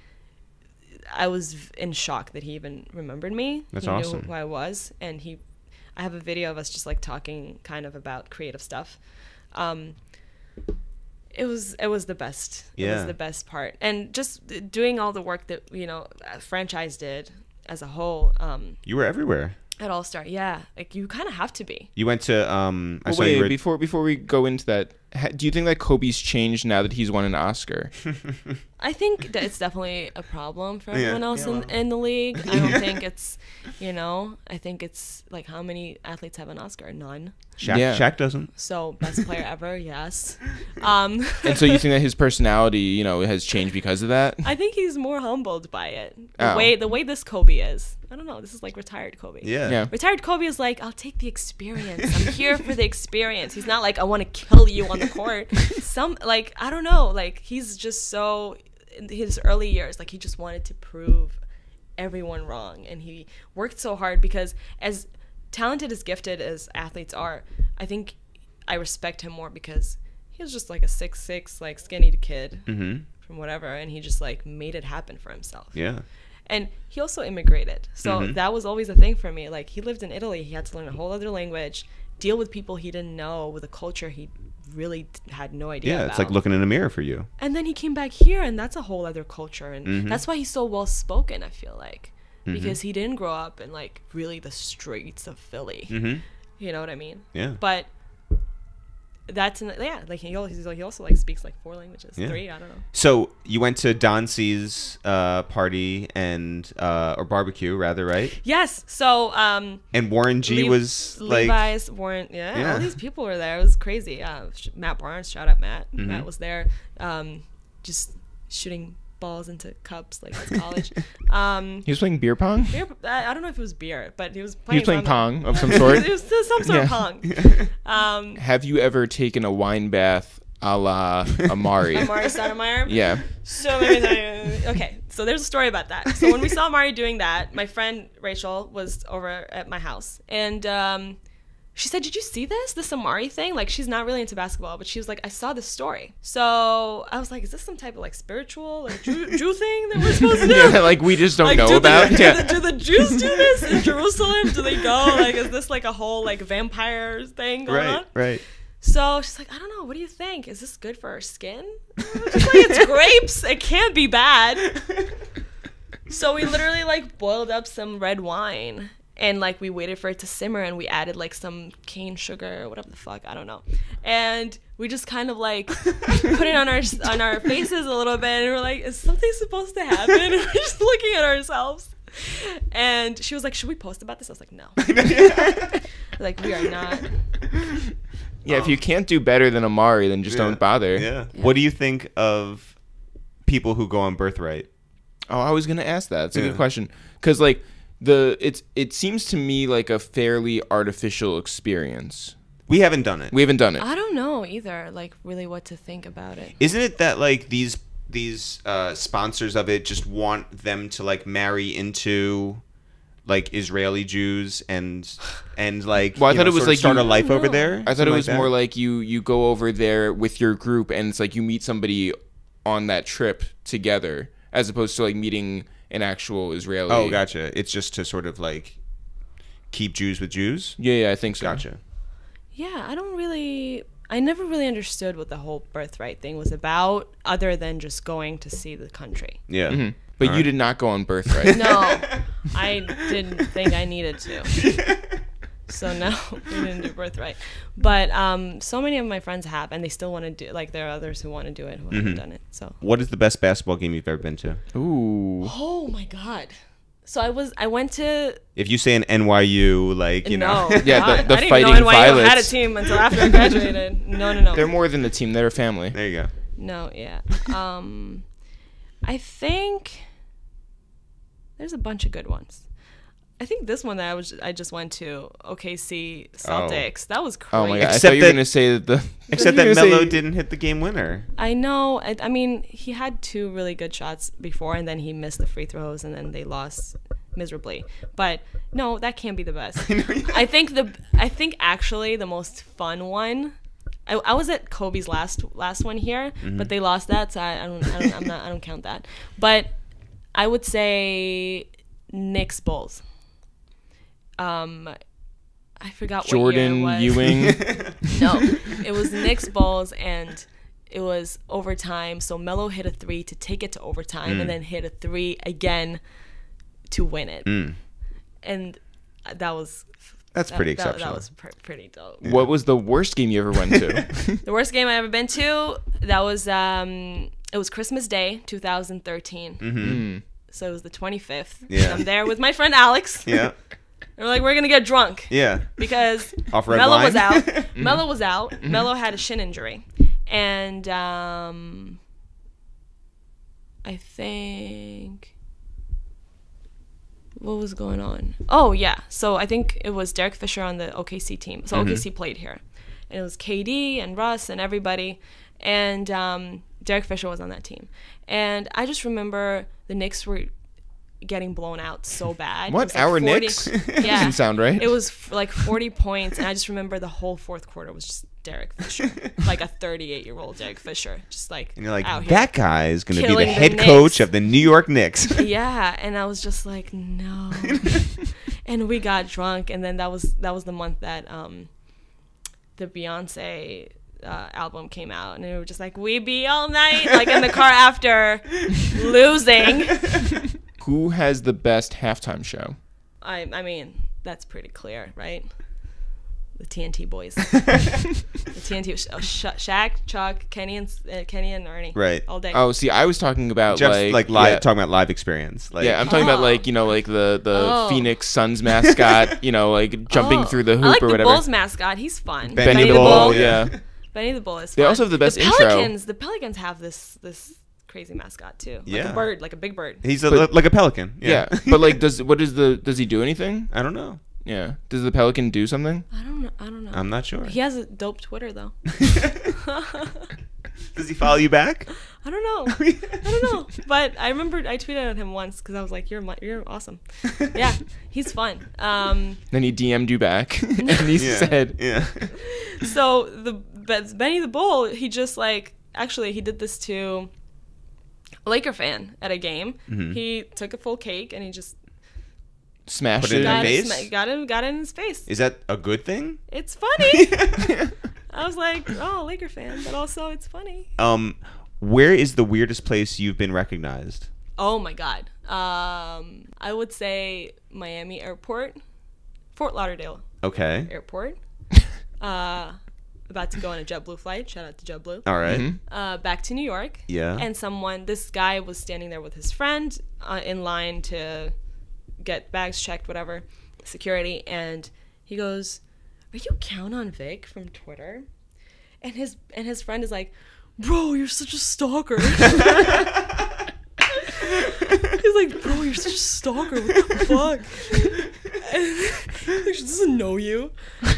I was in shock that he even remembered me. That's he awesome. knew who I was, and I have a video of us just like talking kind of about creative stuff. It was the best. Yeah. It was the best part. And just doing all the work that, franchise did as a whole. You were everywhere. At All Star, yeah. Like, you kind of have to be. You went to I saw Wait, you were before we go into that, do you think that Kobe's changed now that he's won an Oscar? I think that it's definitely a problem for Yeah. everyone else in the league. I don't think it's, I think it's like, how many athletes have an Oscar? None. Shaq doesn't. So best player ever, yes. And so you think that his personality, has changed because of that? I think he's more humbled by it. Oh. The way this Kobe is. I don't know. This is like retired Kobe. Yeah. Retired Kobe is like, I'll take the experience. I'm here for the experience. He's not like, I want to kill you on the court. I don't know. Like, he's just so, in his early years, like, he just wanted to prove everyone wrong. And he worked so hard because, as talented, as gifted as athletes are, I think I respect him more because he was just like a 6'6", like, skinny kid from whatever. And he just like made it happen for himself. Yeah. And he also immigrated. So that was always a thing for me. Like, he lived in Italy. He had to learn a whole other language, deal with people he didn't know, with a culture he really had no idea about. Yeah, it's like looking in a mirror for you. And then he came back here, and that's a whole other culture. And that's why he's so well-spoken, I feel like. Because he didn't grow up in, like, really the streets of Philly. You know what I mean? Yeah. But that's like he also like speaks like 4 languages, 3, I don't know. So you went to Don C's party and or barbecue rather, right? Yes. So And Warren G was like Levi's, Warren, all these people were there. It was crazy. Matt Barnes, shout out Matt. Matt was there, just shooting balls into cups like it's college. He was playing beer pong? I don't know if it was beer, but he was playing. Pong of some sort. It was some sort of pong. Have you ever taken a wine bath a la Amari? Amari Stoudemire? Yeah. So let me tell you. Okay, so there's a story about that. So when we saw Amari doing that, my friend Rachel was over at my house, and she said, "Did you see this Amari thing? Like, she's not really into basketball, but she was like, I saw this story." So I was like, "Is this some type of like spiritual, like Jew thing that we're supposed to do?" Yeah, like we just don't like, know about. Do the Jews do this in Jerusalem? Do they go? Like, is this like a whole like vampire thing going on? Right. So she's like, "I don't know. What do you think? Is this good for our skin?" Just like, it's grapes. It can't be bad. So we literally like boiled up some red wine. And, like, we waited for it to simmer, and we added, like, some cane sugar or whatever the fuck. I don't know. And we just kind of, like, put it on our faces a little bit. And we're like, is something supposed to happen? And we're just looking at ourselves. And she was like, should we post about this? I was like, no. Like, we are not. Yeah, if you can't do better than Amari, then just don't bother. Yeah. What do you think of people who go on Birthright? Oh, I was going to ask that. It's a good question. Because, like, it seems to me like a fairly artificial experience. We haven't done it. I don't know either, like, really what to think about it. Isn't it that like these sponsors of it just want them to like marry into like Israeli Jews and like well, I thought it was like start a life over there? I thought it was more like you go over there with your group and it's like you meet somebody on that trip together as opposed to like meeting an actual Israeli. Oh, gotcha. It's just to sort of like keep Jews with Jews? Yeah, I think so. Gotcha. Yeah, I never really understood what the whole Birthright thing was about other than just going to see the country. Yeah. Mm-hmm. But you did not go on Birthright. No, I didn't think I needed to. So no, we didn't do Birthright. But so many of my friends have, and they still want to do. Like, there are others who want to do it who haven't done it. So. What is the best basketball game you've ever been to? Ooh. Oh my God. So I went to If you say an NYU, like, you know. no, Yeah, God, the I didn't Fighting even know NYU had a Violets. team until after I graduated. No. They're more than a team. They're a family. There you go. No, yeah. I think there's a bunch of good ones. I think this one that I just went to, OKC Celtics. That was crazy. Oh my god! I Except thought you were that- gonna say the. Except that Melo didn't hit the game winner. I know. I mean, he had 2 really good shots before, and then he missed the free throws, and then they lost miserably. But no, that can't be the best. I think actually the most fun one. I was at Kobe's last one here, but they lost that, so I don't count that. But I would say Knicks Bulls. I forgot Jordan what year it was. Ewing. No, it was Knicks Bulls, and it was overtime. So Melo hit a 3 to take it to overtime, and then hit a 3 again to win it. And That's pretty exceptional. That was pretty dope. What was the worst game you ever went to? The worst game I ever been to, that was it was Christmas Day 2013. So it was the 25th. Yeah. And I'm there with my friend Alex. Yeah. We're like, we're gonna get drunk. Yeah. Because Off red Melo wine? was out. Melo was out. Melo had a shin injury, and I think what was going on? Oh yeah, so I think it was Derek Fisher on the OKC team. So OKC played here, and it was KD and Russ and everybody, and Derek Fisher was on that team, and I just remember the Knicks were getting blown out so bad. What? It was like Our 40 Knicks? Yeah. Doesn't sound right. It was like 40 points, and I just remember the whole fourth quarter was just Derek Fisher, like a 38-year-old Derek Fisher, just like And you're like, out here. that guy is going to be the killing the head Knicks. coach of the New York Knicks. Yeah, and I was just like, no. And we got drunk, and then that was the month that the Beyonce album came out, and we were just like, we be all night, like in the car after losing. Who has the best halftime show? I mean, that's pretty clear, right? The TNT boys. The TNT, Shaq, Chuck, Kenny and Ernie. Right. All day. Oh, see, I was talking about Jeff's like live, yeah. talking about live experience. Like, Yeah, I'm talking about like, you know, like the Phoenix Suns mascot, you know, like jumping through the hoop I like or the whatever. Bulls mascot. He's fun. Benny the the Bull, Bull, yeah. yeah. Benny the Bull is fun. They also have the best the intro. Pelicans have this crazy mascot too. Like Yeah. a bird, like a big bird. He's But- like a pelican. Yeah. But like does he do anything? I don't know. Yeah. Does the Pelican do something? I don't know. I'm not sure. He has a dope Twitter though. Does he follow you back? I don't know. But I remember I tweeted at him once because I was like, "You're awesome." Yeah, he's fun. Then he DM'd you back and he Yeah. said, Yeah. So Benny the Bull, he just like actually he did this to a Laker fan at a game. He took a full cake and he just smashed Put it it. in got their it, face? got it in his face. Is that a good thing? It's funny. I was like, oh, Laker fan, but also it's funny. Where is the weirdest place you've been recognized? Oh my God. I would say Miami Airport, Fort Lauderdale Okay. Airport. About to go on a JetBlue flight. Shout out to JetBlue. All right. Back to New York. Yeah. And this guy was standing there with his friend in line to get bags checked, whatever, security, and he goes, "Are you CountOnVic from Twitter?" And his friend is like, "Bro, you're such a stalker." He's like, "Bro, you're such a stalker. What the fuck?" And he doesn't know you.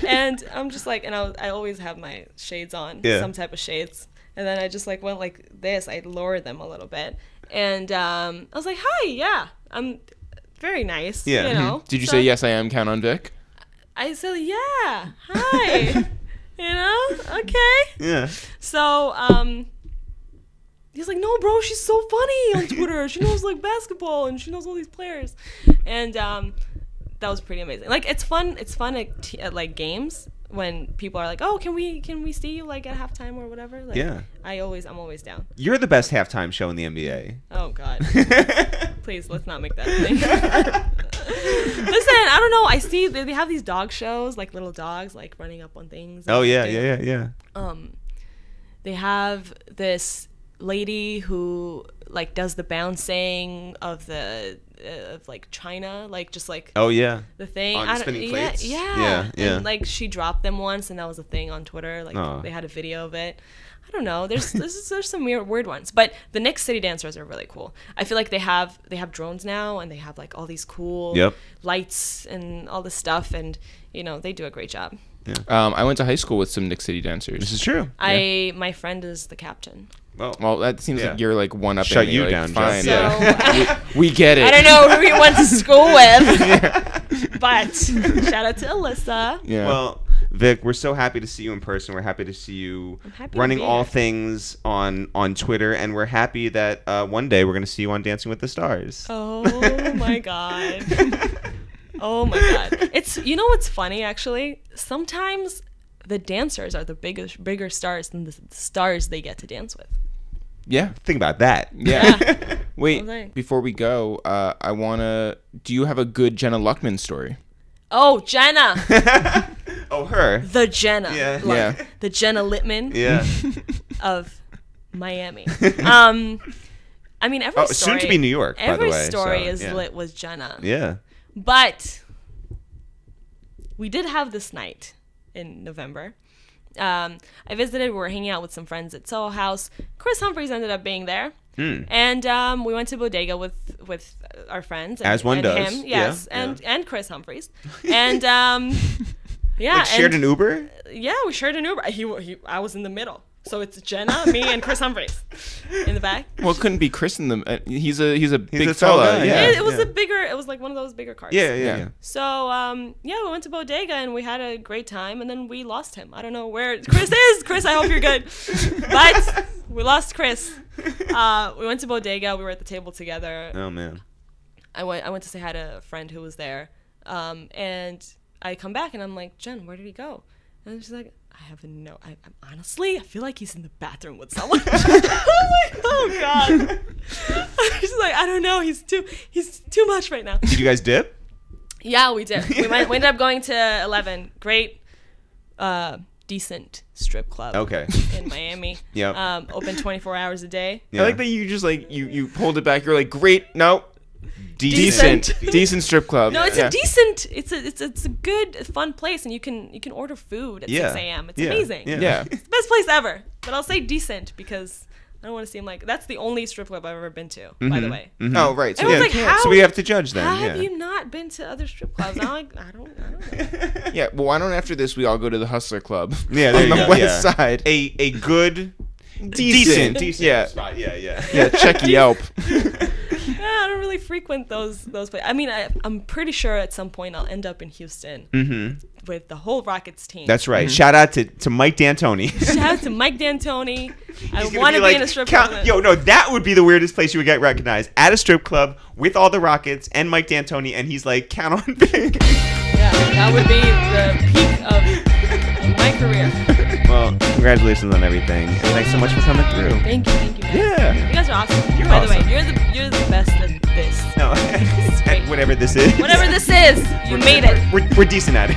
And I'm just like, and I always have my shades on, Yeah. some type of shades. And then I just like went like this. I lowered them a little bit, and I was like, "Hi, yeah, I'm very nice." Yeah. You know. Did you So say yes, I am CountOnVic? I said, "Yeah, hi." You know, okay. Yeah. So, he's like, "No, bro, she's so funny on Twitter. She knows like basketball and she knows all these players," and that was pretty amazing. Like, it's fun. It's fun at like games when people are like, "Oh, can we see you like at halftime or whatever?" Like, Yeah. I'm always down. You're the best halftime show in the NBA. Oh God, please let's not make that a thing. Listen, I don't know. I see they have these dog shows, like little dogs like running up on things. Oh yeah. They They have this lady who like does the bouncing of the of like China, like just like Oh yeah. the thing On spinning plates? yeah. Yeah. And like she dropped them once, and that was a thing on Twitter. Like they had a video of it. I don't know. There's some weird ones, but the Knicks City Dancers are really cool. I feel like they have drones now, and they have like all these cool lights and all this stuff, and you know they do a great job. Yeah. I went to high school with some Knicks City dancers. This is true. My friend is the captain. Well, that seems like you're like one up. Shut me. you Like, down, fine. Jeff. We get it. I don't know who he went to school with, but shout out to Alyssa. Yeah. Well, Vic, we're so happy to see you in person. We're happy to see you happy to running be all here. things on Twitter, and we're happy that one day we're going to see you on Dancing with the Stars. Oh my god. Oh my god. It's, you know what's funny actually? Sometimes the dancers are the bigger stars than the stars they get to dance with. Yeah. Think about that. Yeah. Wait, Okay. before we go, do you have a good Jenna Luckman story? Oh, Jenna. Oh, her. The Jenna. Yeah. Yeah. The Jenna Littman Yeah. of Miami. I mean, every story. Soon to be New York, by the Every way. story so, is yeah. lit with Jenna. Yeah. But we did have this night in November. I visited. We were hanging out with some friends at Soho House. Chris Humphries ended up being there. And we went to Bodega with our friends. And, As one and does. him, yes. Yeah, And Chris Humphries. And yeah. Like shared and, an Uber? Yeah, we shared an Uber. I was in the middle. So it's Jenna, me, and Chris Humphries in the back. Well, it couldn't be Chris in the. He's a big a tall fella. guy, Yeah. It was a bigger. It was like one of those bigger cars. Yeah. So we went to Bodega and we had a great time, and then we lost him. I don't know where Chris is. Chris, I hope you're good. But we lost Chris. We went to Bodega. We were at the table together. Oh, man. I went to say hi to a friend who was there, and I come back and I'm like, Jen, where did he go? And she's like, I have no. I honestly, I feel like he's in the bathroom with someone. I'm like, oh god. She's like, I don't know. He's too much right now. Did you guys dip? Yeah, we did. We ended up going to 11. Great, decent strip club. Okay. In Miami. Yeah. Open 24 hours a day. I like that you just like you pulled it back. You're like, great, no, Decent. decent strip club. No, it's Yeah. a decent. It's a good, fun place, and you can order food at 6 a.m. It's amazing. Yeah. It's the best place ever. But I'll say decent because I don't want to seem like that's the only strip club I've ever been to. By the way. Oh, right. So Everyone's yeah. like, how? So we have to judge then. How yeah. have you not been to other strip clubs? I'm like, I don't know. Yeah. Well, why don't after this we all go to the Hustler Club? Yeah, there on you the go. west Yeah. side. A good, decent Yeah. spot. Yeah. Yeah. Check Yelp. Yeah, I don't really frequent those places. I mean, I'm pretty sure at some point I'll end up in Houston with the whole Rockets team. That's right. Shout out to Mike D'Antoni. Shout out to Mike D'Antoni. I He's gonna want to be like, in a strip club. Yo, no, that would be the weirdest place you would get recognized. At a strip club with all the Rockets and Mike D'Antoni, and he's like, count on Vic. Yeah, that would be the peak of my career. Well, congratulations on everything. And thanks so much for coming through. Thank you guys. Yeah. You guys are awesome. You're By the way, awesome. you're the best at this. No, is great. whatever this is. Whatever this is, you made it. We're decent at it.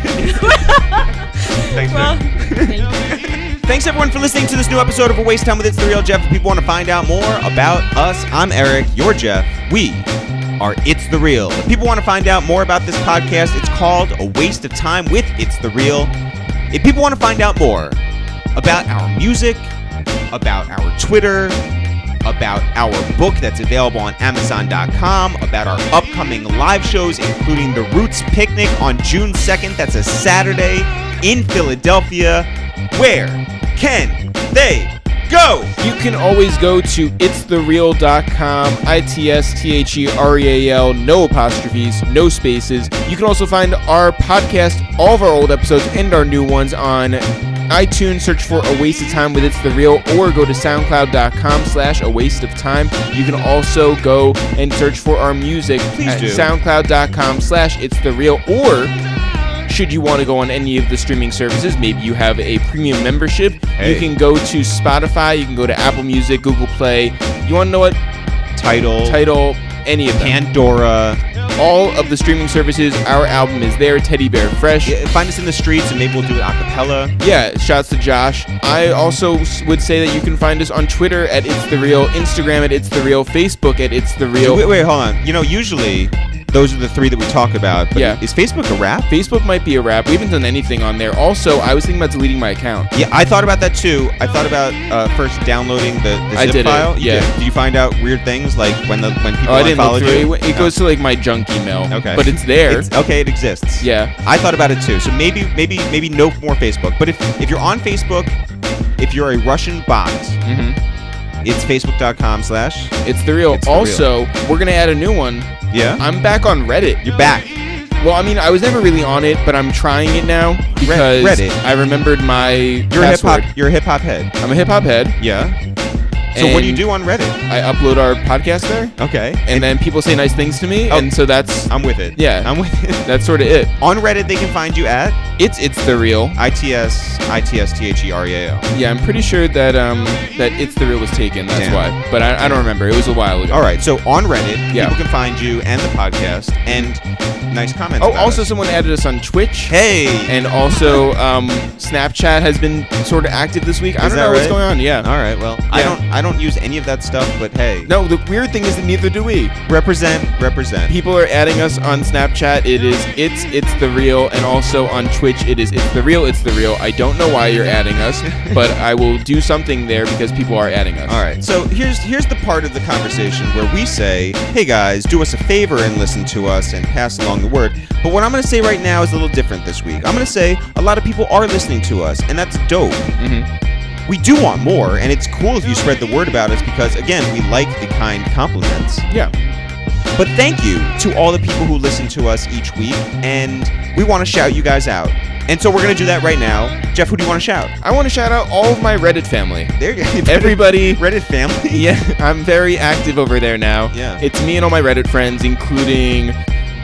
Thanks, Well, Vic. thank you. Thanks everyone for listening to this new episode of A Waste of Time with It's the Real Jeff. If people want to find out more about us, I'm Eric, you're Jeff. We are It's the Real. If people want to find out more about this podcast, it's called A Waste of Time with It's the Real. If people want to find out more about our music, about our Twitter, about our book that's available on Amazon.com, about our upcoming live shows, including the Roots Picnic on June 2nd, that's a Saturday in Philadelphia, where can they go? You can always go to ItsTheReal.com, ItsTheReal, no apostrophes, no spaces. You can also find our podcast, all of our old episodes and our new ones on iTunes. Search for A Waste of Time with It's The Real, or go to SoundCloud.com/A Waste of Time. You can also go and search for our music at do. SoundCloud.com/It's The Real, or should you want to go on any of the streaming services, maybe you have a premium membership, you can go to Spotify, you can go to Apple Music, Google Play. You want to know what? Tidal, Any of them. Pandora, all of the streaming services. Our album is there, Teddy Bear Fresh. Yeah, find us in the streets, and maybe we'll do it a cappella. Yeah, shouts to Josh. I also would say that you can find us on Twitter at ItsTheReal, Instagram at ItsTheReal, Facebook at ItsTheReal. Wait, hold on. Usually those are the three that we talk about. But Yeah. is Facebook a wrap? Facebook might be a wrap. We haven't done anything on there. Also, I was thinking about deleting my account. Yeah, I thought about that too. I thought about first downloading the I zip did it, file. You yeah. Did you find out weird things like when people Oh, I didn't look unfollowed through you? it. It goes to like my junk email. Okay. But it's there. Okay, it exists. Yeah. I thought about it too. So maybe no more Facebook. But if you're on Facebook, if you're a Russian bot, it's facebook.com/ It's the real. It's the Also, we're gonna add a new one. Yeah. I'm back on Reddit. You're back. Well, I mean, I was never really on it, but I'm trying it now because Reddit. I remembered my You're password. a hip hop head. I'm a hip hop head. Yeah. So what do you do on Reddit? I upload our podcast there, Okay. and then people say nice things to me, Oh. and so that's I'm with it. Yeah. I'm with it. that's sort of it. On Reddit, they can find you at It's the real. ITSTHEREAL. Yeah, I'm pretty sure that It's the Real was taken. That's Damn. why, but I don't remember. It was a while ago. All right. So on Reddit, Yeah. people can find you and the podcast and nice comments. Oh, about also us. someone added us on Twitch. Hey. And also, Snapchat has been sort of active this week. I don't that know what's right? going on. Yeah. All right. Well, Yeah. I don't use any of that stuff, but hey, No, the weird thing is that neither do we. represent. People are adding us on Snapchat. It is It's the Real, and also on Twitch it is It's the Real. I don't know why you're adding us, but I will do something there because people are adding us. All right. So here's the part of the conversation where we say, "Hey guys, do us a favor and listen to us and pass along the word." But what I'm going to say right now is a little different this week. I'm going to say a lot of people are listening to us, and that's dope. We do want more, and it's cool if you spread the word about us because, again, we like the kind compliments. Yeah. But thank you to all the people who listen to us each week, and we want to shout you guys out. And so we're going to do that right now. Jeff, who do you want to shout? I want to shout out all of my Reddit family. There you go. Everybody. Reddit family? Yeah, I'm very active over there now. Yeah. It's me and all my Reddit friends, including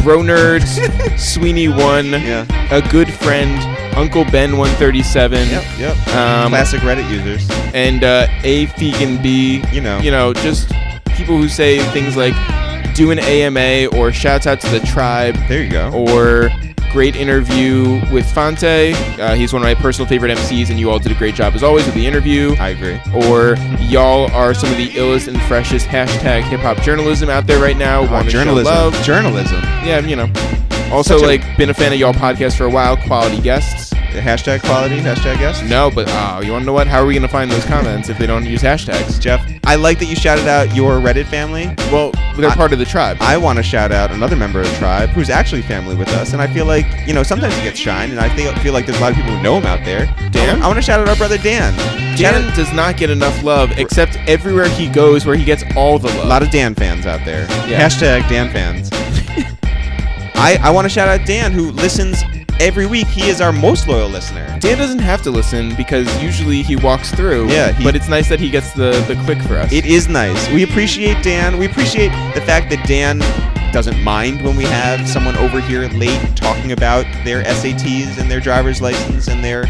Bro Nerds, Sweeney1, Yeah. a good friend, Uncle Ben 137. Yep. Classic Reddit users. And A Fegan B. You know. Just people who say things like do an AMA or shouts out to the tribe There you go. or great interview with Fonte. He's one of my personal favorite MCs, and you all did a great job as always with the interview. I agree. Or y'all are some of the illest and freshest hashtag hip hop journalism out there right now. Want to show Journalism. love. Journalism. Yeah, Also, Such a- been a fan of y'all podcast for a while. Quality guests. Hashtag quality, hashtag guest. No, but you want to know what? How are we going to find those comments if they don't use hashtags? Jeff, I like that you shouted out your Reddit family. Well, they're part of the tribe. I want to shout out another member of the tribe who's actually family with us, and I feel like, sometimes he gets shine, and I feel like there's a lot of people who know him out there. Dan? I want to shout out our brother Dan. Dan does not get enough love, except everywhere he goes where he gets all the love. A lot of Dan fans out there. Yeah. Hashtag Dan fans. I want to shout out Dan, who listens every week. He is our most loyal listener. Dan doesn't have to listen because usually he walks through. Yeah, but it's nice that he gets the click for us. It is nice. We appreciate Dan. We appreciate the fact that Dan doesn't mind when we have someone over here late talking about their SATs and their driver's license and their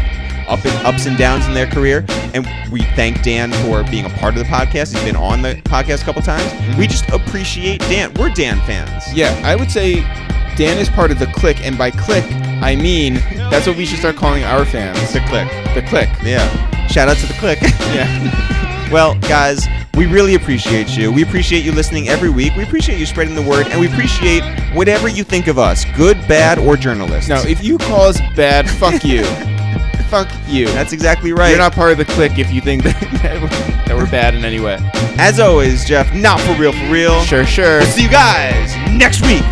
ups and downs in their career. And we thank Dan for being a part of the podcast. He's been on the podcast a couple times. We just appreciate Dan. We're Dan fans. Yeah, I would say Dan is part of the clique, and by clique, I mean that's what we should start calling our fans. The click. The clique. Yeah. Shout out to the click. Yeah. Well, guys, we really appreciate you. We appreciate you listening every week. We appreciate you spreading the word, and we appreciate whatever you think of us, good, bad, or journalists. Now, if you call us bad, fuck you. Fuck you. That's exactly right. You're not part of the clique if you think that we're bad in any way. As always, Jeff, not for real, for real. Sure. We'll see you guys next week.